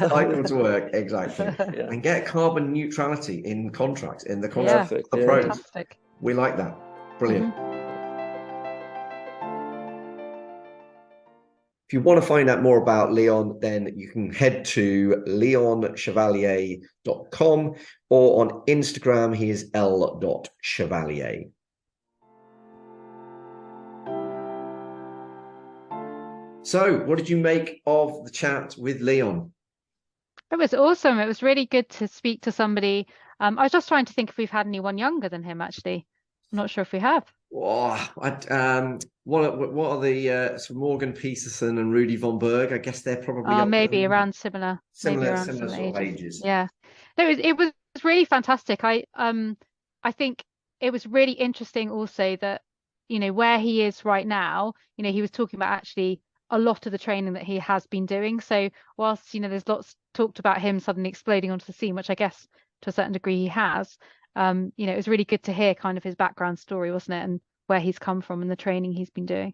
Cycle to work, exactly. Yeah. And get carbon neutrality in contracts, in the contract. Fantastic. We like that. Brilliant. If you want to find out more about Leon, then you can head to leonchevalier.com, or on Instagram, he is l.chevalier. So what did you make of the chat with Leon? It was awesome. It was really good to speak to somebody. I was just trying to think if we've had anyone younger than him, actually. I'm not sure if we have. What are the Morgan Peterson and Rudy von Berg? I guess they're probably maybe around similar sort of ages. Yeah, no, it was really fantastic. I think it was really interesting also that where he is right now. He was talking about actually a lot of the training that he has been doing. So whilst there's lots talked about him suddenly exploding onto the scene, which I guess to a certain degree he has. It was really good to hear kind of his background story, wasn't it, and where he's come from and the training he's been doing.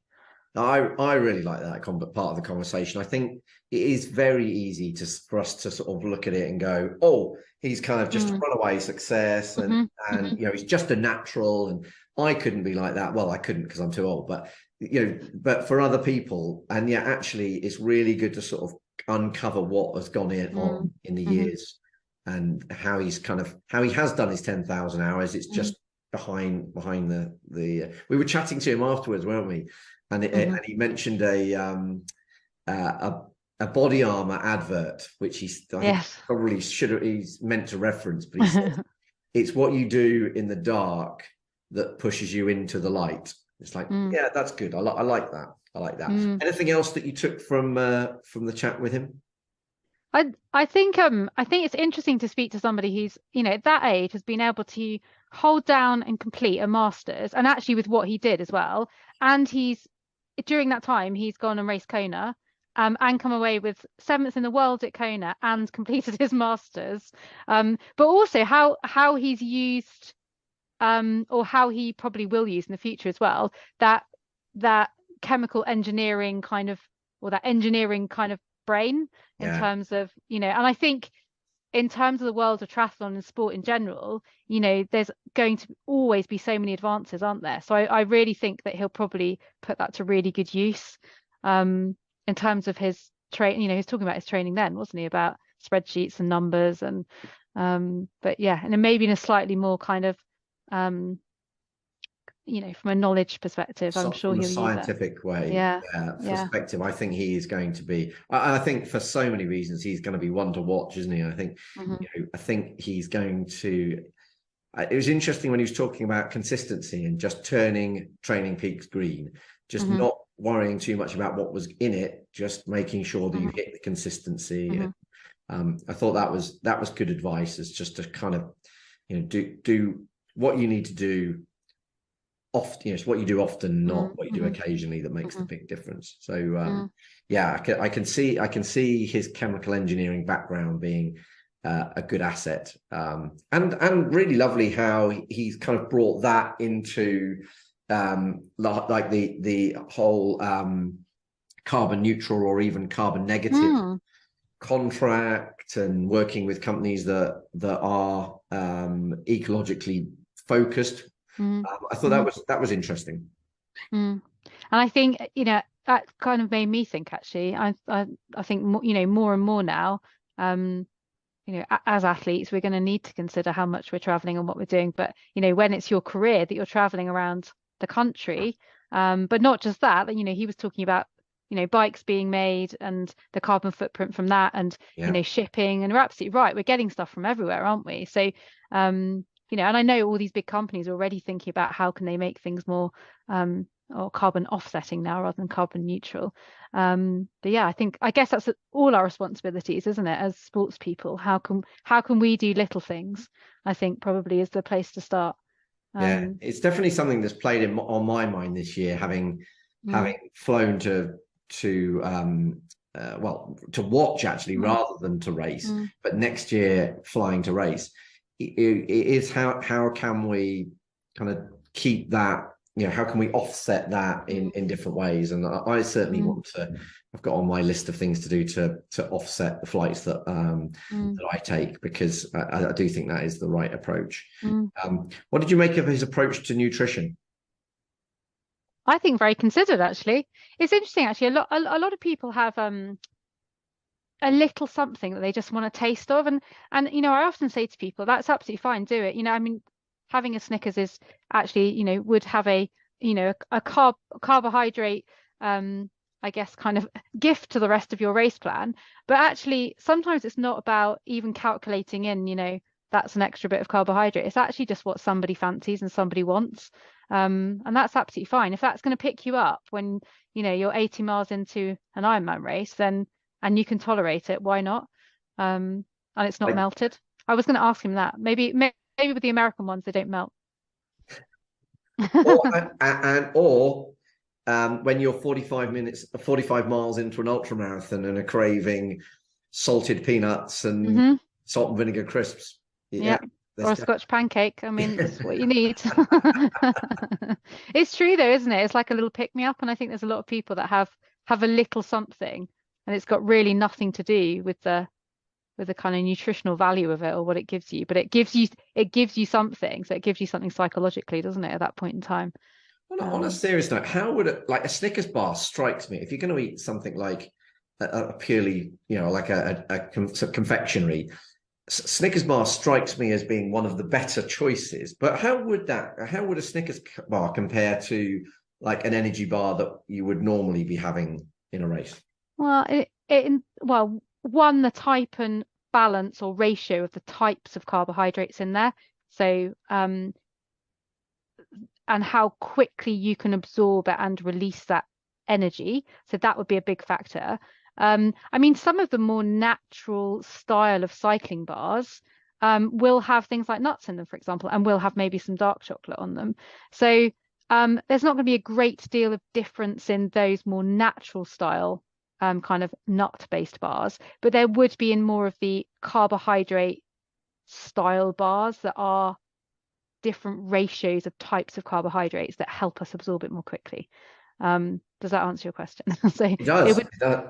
I really like that part of the conversation. I think it is very easy for us to sort of look at it and go, oh, he's kind of just a runaway success, and he's just a natural, and I couldn't be like that. Well, I couldn't because I'm too old, but but for other people, and actually it's really good to sort of uncover what has gone on in the years, and how he has done his 10,000 hours. It's just behind the we were chatting to him afterwards, weren't we? And and he mentioned a body armor advert, which he's meant to reference, but he said, it's what you do in the dark that pushes you into the light. It's like, yeah, that's good. I like that. I like that. Anything else that you took from the chat with him? I think it's interesting to speak to somebody who's at that age has been able to hold down and complete a master's, and actually with what he did as well. And during that time he's gone and raced Kona, and come away with 7th in the world at Kona and completed his master's. But also how he's used, or how he probably will use in the future as well, that chemical engineering kind of, or that engineering kind of brain in terms of and I think in terms of the world of triathlon and sport in general, there's going to always be so many advances, aren't there? So I really think that he'll probably put that to really good use in terms of his training. He was talking about his training then, wasn't he, about spreadsheets and numbers, and but and then maybe in a slightly more kind of from a knowledge perspective, I'm sure he'll use that. Scientific way, perspective. I think he is going to be. I think for so many reasons he's going to be one to watch, isn't he? I think. I think he's going to. It was interesting when he was talking about consistency and just turning Training Peaks green, just not worrying too much about what was in it, just making sure that you hit the consistency. And, I thought that was good advice. Is just to kind of, do what you need to do. Often, it's what you do often, not what you do occasionally, that makes the big difference. So I can see his chemical engineering background being a good asset, and really lovely how he's kind of brought that into like the whole carbon neutral or even carbon negative contract, and working with companies that are ecologically focused. I thought that was interesting. And I think that kind of made me think, actually. I think more and more now, as athletes, we're going to need to consider how much we're traveling and what we're doing. But when it's your career that you're traveling around the country, but not just that. He was talking about bikes being made and the carbon footprint from that, and shipping. And we're absolutely right. We're getting stuff from everywhere, aren't we? So you know, and I know all these big companies are already thinking about how can they make things more or carbon offsetting now rather than carbon neutral. But yeah, I guess that's all our responsibilities, isn't it, as sports people? How can we do little things? I think probably is the place to start. Yeah, it's definitely something that's played on my mind this year, having flown to watch actually rather than to race, but next year flying to race. It is how can we kind of keep that, you know, how can we offset that in different ways? And I certainly want to, I've got on my list of things to do to offset the flights that that I take, because I do think that is the right approach. What did you make of his approach to nutrition? I think very considered, actually. It's interesting, actually. A lot of people have a little something that they just want a taste of, and you know, I often say to people, that's absolutely fine, do it. You know, I mean, having a Snickers is actually, you know, would have a, you know, a carbohydrate I guess kind of gift to the rest of your race plan. But actually sometimes it's not about even calculating in, you know, that's an extra bit of carbohydrate. It's actually just what somebody fancies and somebody wants. And that's absolutely fine. If that's going to pick you up when, you know, you're 80 miles into an Ironman race, then, and you can tolerate it, why not? And it's not melted. I was going to ask him that. Maybe with the American ones, they don't melt. or when you're 45 miles into an ultra marathon and are craving salted peanuts and salt and vinegar crisps. Yeah. Or a Scotch pancake. I mean, that's what you need. It's true though, isn't it? It's like a little pick-me-up, and I think there's a lot of people that have a little something, and it's got really nothing to do with the kind of nutritional value of it or what it gives you, but it gives you something. So it gives you something psychologically, doesn't it, at that point in time? On a serious note, how would it, like a Snickers bar strikes me, if you're going to eat something like a purely, you know, like a confectionery, Snickers bar strikes me as being one of the better choices. But how would a Snickers bar compare to like an energy bar that you would normally be having in a race? Well, the type and balance or ratio of the types of carbohydrates in there. So, and how quickly you can absorb it and release that energy. So that would be a big factor. I mean, some of the more natural style of cycling bars will have things like nuts in them, for example, and will have maybe some dark chocolate on them. So there's not going to be a great deal of difference in those more natural style kind of nut-based bars, but there would be in more of the carbohydrate style bars that are different ratios of types of carbohydrates that help us absorb it more quickly. Does that answer your question? So it does.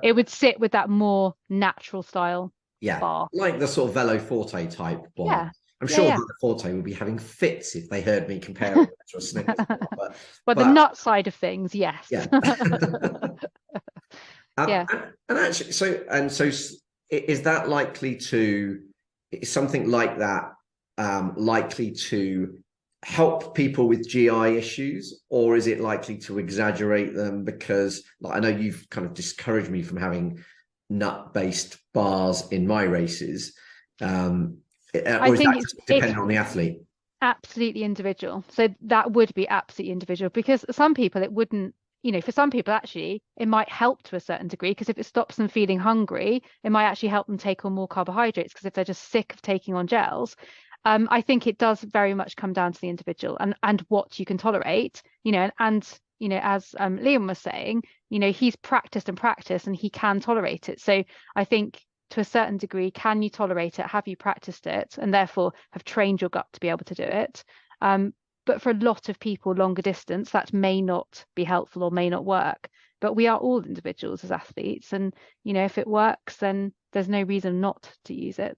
It would sit with that more natural style bar. Like the sort of Velo Forte type bar. Yeah. I'm sure Velo Forte would be having fits if they heard me comparing it to a Snickers bar. But the nut side of things, yes. Yeah. And actually, so is that likely to, is something like that likely to help people with GI issues, or is it likely to exaggerate them? Because like, I know you've kind of discouraged me from having nut-based bars in my races. Or is that just dependent on the athlete? Absolutely individual. So that would be absolutely individual, because some people it wouldn't, you know, for some people actually it might help to a certain degree, because if it stops them feeling hungry, it might actually help them take on more carbohydrates, because if they're just sick of taking on gels. I think it does very much come down to the individual and what you can tolerate, you know, and you know, as Leon was saying, you know, he's practiced and he can tolerate it. So I think to a certain degree, can you tolerate it? Have you practiced it and therefore have trained your gut to be able to do it? But for a lot of people, longer distance, that may not be helpful or may not work. But we are all individuals as athletes, and you know, if it works, then there's no reason not to use it.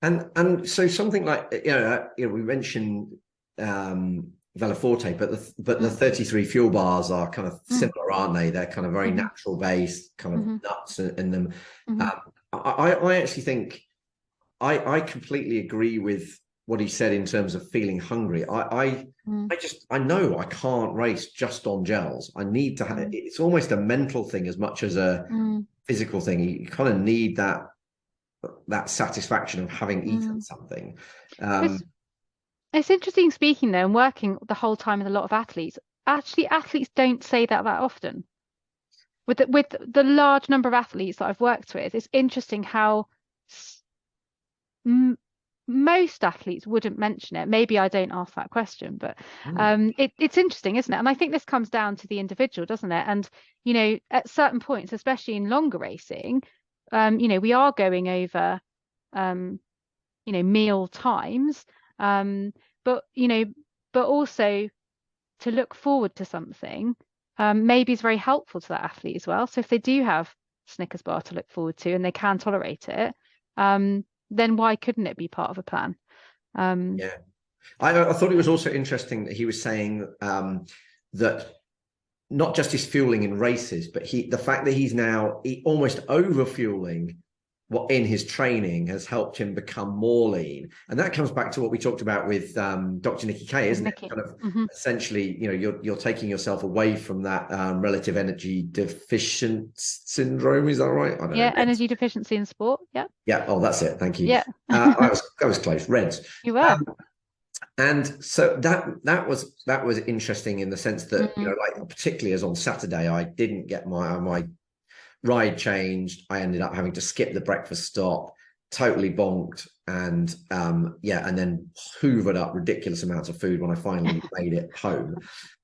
And so something like, you know, we mentioned Velo Forte, but the 33 fuel bars are kind of similar, aren't they? They're kind of very natural based, kind of nuts in them. I actually think I completely agree with what he said in terms of feeling hungry. I know I can't race just on gels. I need to have it. It's almost a mental thing as much as a physical thing. You kind of need that satisfaction of having eaten something. It's interesting speaking though and working the whole time with a lot of athletes. Actually, athletes don't say that often. With the large number of athletes that I've worked with, it's interesting how most athletes wouldn't mention it. Maybe I don't ask that question, but it's interesting, isn't it? And I think this comes down to the individual, doesn't it? And at certain points, especially in longer racing, we are going over meal times, but also to look forward to something maybe is very helpful to that athlete as well. So if they do have Snickers bar to look forward to and they can tolerate it, then why couldn't it be part of a plan? Yeah, I thought it was also interesting that he was saying that not just his fueling in races, but the fact that he's now almost over fueling in his training has helped him become more lean. And that comes back to what we talked about with Dr. Nikki Kay, isn't it? Kind of essentially, you're taking yourself away from that relative energy deficient syndrome. Is that right? I don't know. Energy deficiency in sport. Yeah. Yeah. Oh, that's it. Thank you. Yeah. I was close. Reds. You were. And so that was interesting in the sense that, like particularly as on Saturday, I didn't get my ride changed. I ended up having to skip the breakfast stop, totally bonked, and and then hoovered up ridiculous amounts of food when I finally made it home.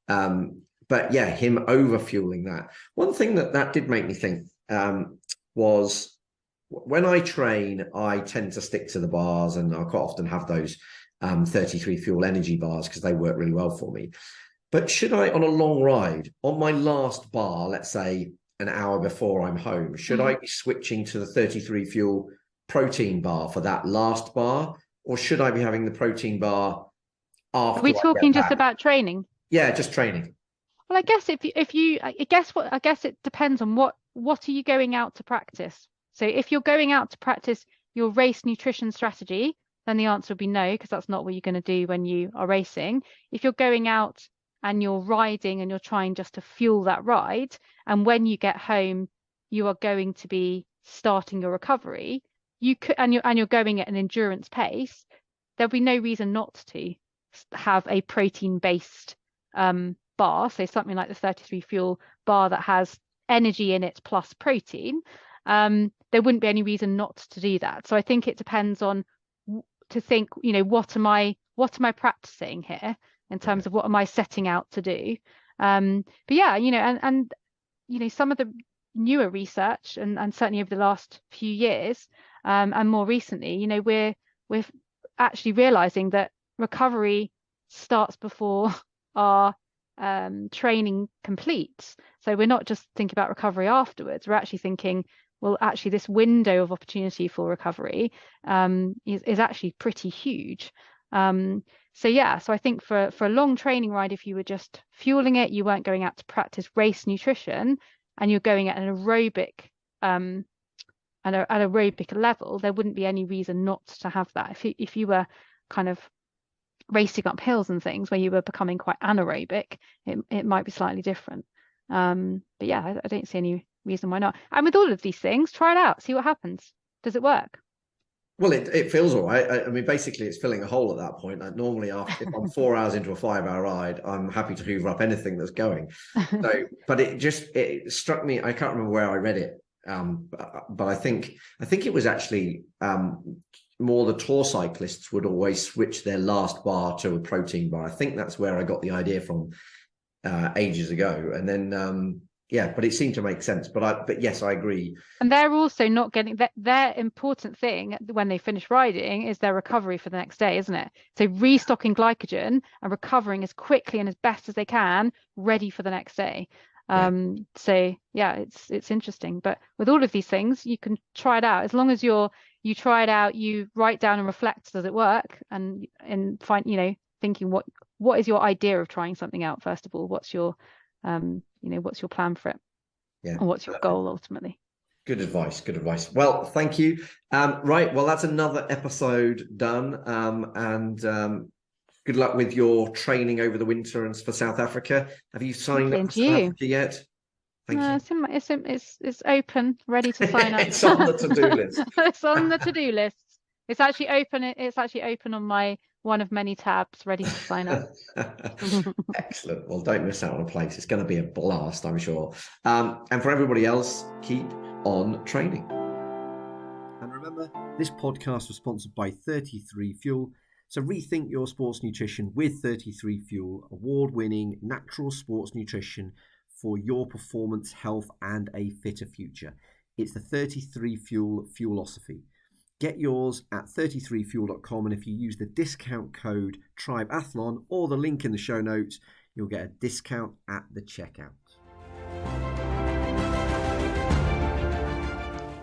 But yeah, him over fueling that. One thing that did make me think was when I train, I tend to stick to the bars, and I quite often have those 33 fuel energy bars because they work really well for me. But should I, on a long ride, on my last bar, let's say an hour before I'm home, should I be switching to the 33 fuel protein bar for that last bar, or should I be having the protein bar after? Are we talking just about training? Yeah, just training. Well, I guess I guess it depends on what are you going out to practice. So if you're going out to practice your race nutrition strategy, then the answer would be no, because that's not what you're going to do when you are racing. If you're going out and you're riding and you're trying just to fuel that ride, and when you get home you are going to be starting your recovery, you could, and you're going at an endurance pace, there'll be no reason not to have a protein based bar, so something like the 33 fuel bar that has energy in it plus protein. There wouldn't be any reason not to do that. So I think it depends on to think, what am I practicing here in terms of what am I setting out to do. But yeah, and some of the newer research and certainly over the last few years and more recently, we're actually realizing that recovery starts before our training completes. So we're not just thinking about recovery afterwards, we're actually thinking, well, actually this window of opportunity for recovery is actually pretty huge. So I think for a long training ride, if you were just fueling it, you weren't going out to practice race nutrition, and you're going at an aerobic level, there wouldn't be any reason not to have that. If you were kind of racing up hills and things where you were becoming quite anaerobic, it might be slightly different. But yeah, I don't see any reason why not. And with all of these things, try it out, see what happens. Does it work? Well, it feels all right. I mean, basically, it's filling a hole at that point. Like normally, if I'm 4 hours into a 5-hour ride, I'm happy to hoover up anything that's going. So, but it struck me. I can't remember where I read it, but I think it was actually more the tour cyclists would always switch their last bar to a protein bar. I think that's where I got the idea from ages ago, and then. But it seemed to make sense. But yes, I agree. And they're also not getting their important thing when they finish riding is their recovery for the next day, isn't it? So restocking glycogen and recovering as quickly and as best as they can, ready for the next day. So yeah, it's interesting. But with all of these things, you can try it out as long as you try it out. You write down and reflect, does it work? And find thinking what is your idea of trying something out first of all? What's your what's your plan for it? Yeah. And what's your goal ultimately? Good advice. Well, thank you. Right. Well, that's another episode done. And good luck with your training over the winter and for South Africa. Have you signed up for South Africa yet? Thank you. It's open, ready to sign up. It's on the to-do list. It's on the to-do list. It's actually open. It's actually open on my one of many tabs ready to sign up. Excellent. Well, don't miss out on a place. It's going to be a blast, I'm sure. And for everybody else, keep on training. And remember, this podcast was sponsored by 33 Fuel. So rethink your sports nutrition with 33 Fuel, award-winning natural sports nutrition for your performance, health, and a fitter future. It's the 33 Fuel Fuelosophy. Get yours at 33fuel.com, and if you use the discount code TRIBEathlon or the link in the show notes, you'll get a discount at the checkout.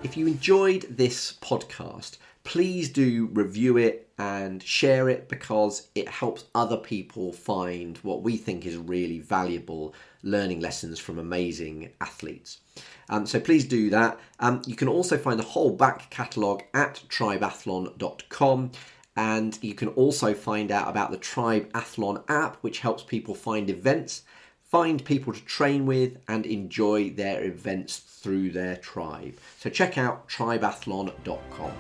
If you enjoyed this podcast, please do review it and share it, because it helps other people find what we think is really valuable learning lessons from amazing athletes. So please do that. You can also find the whole back catalogue at tribeathlon.com, and you can also find out about the TRIBEathlon app, which helps people find events, find people to train with, and enjoy their events through their tribe. So check out tribeathlon.com.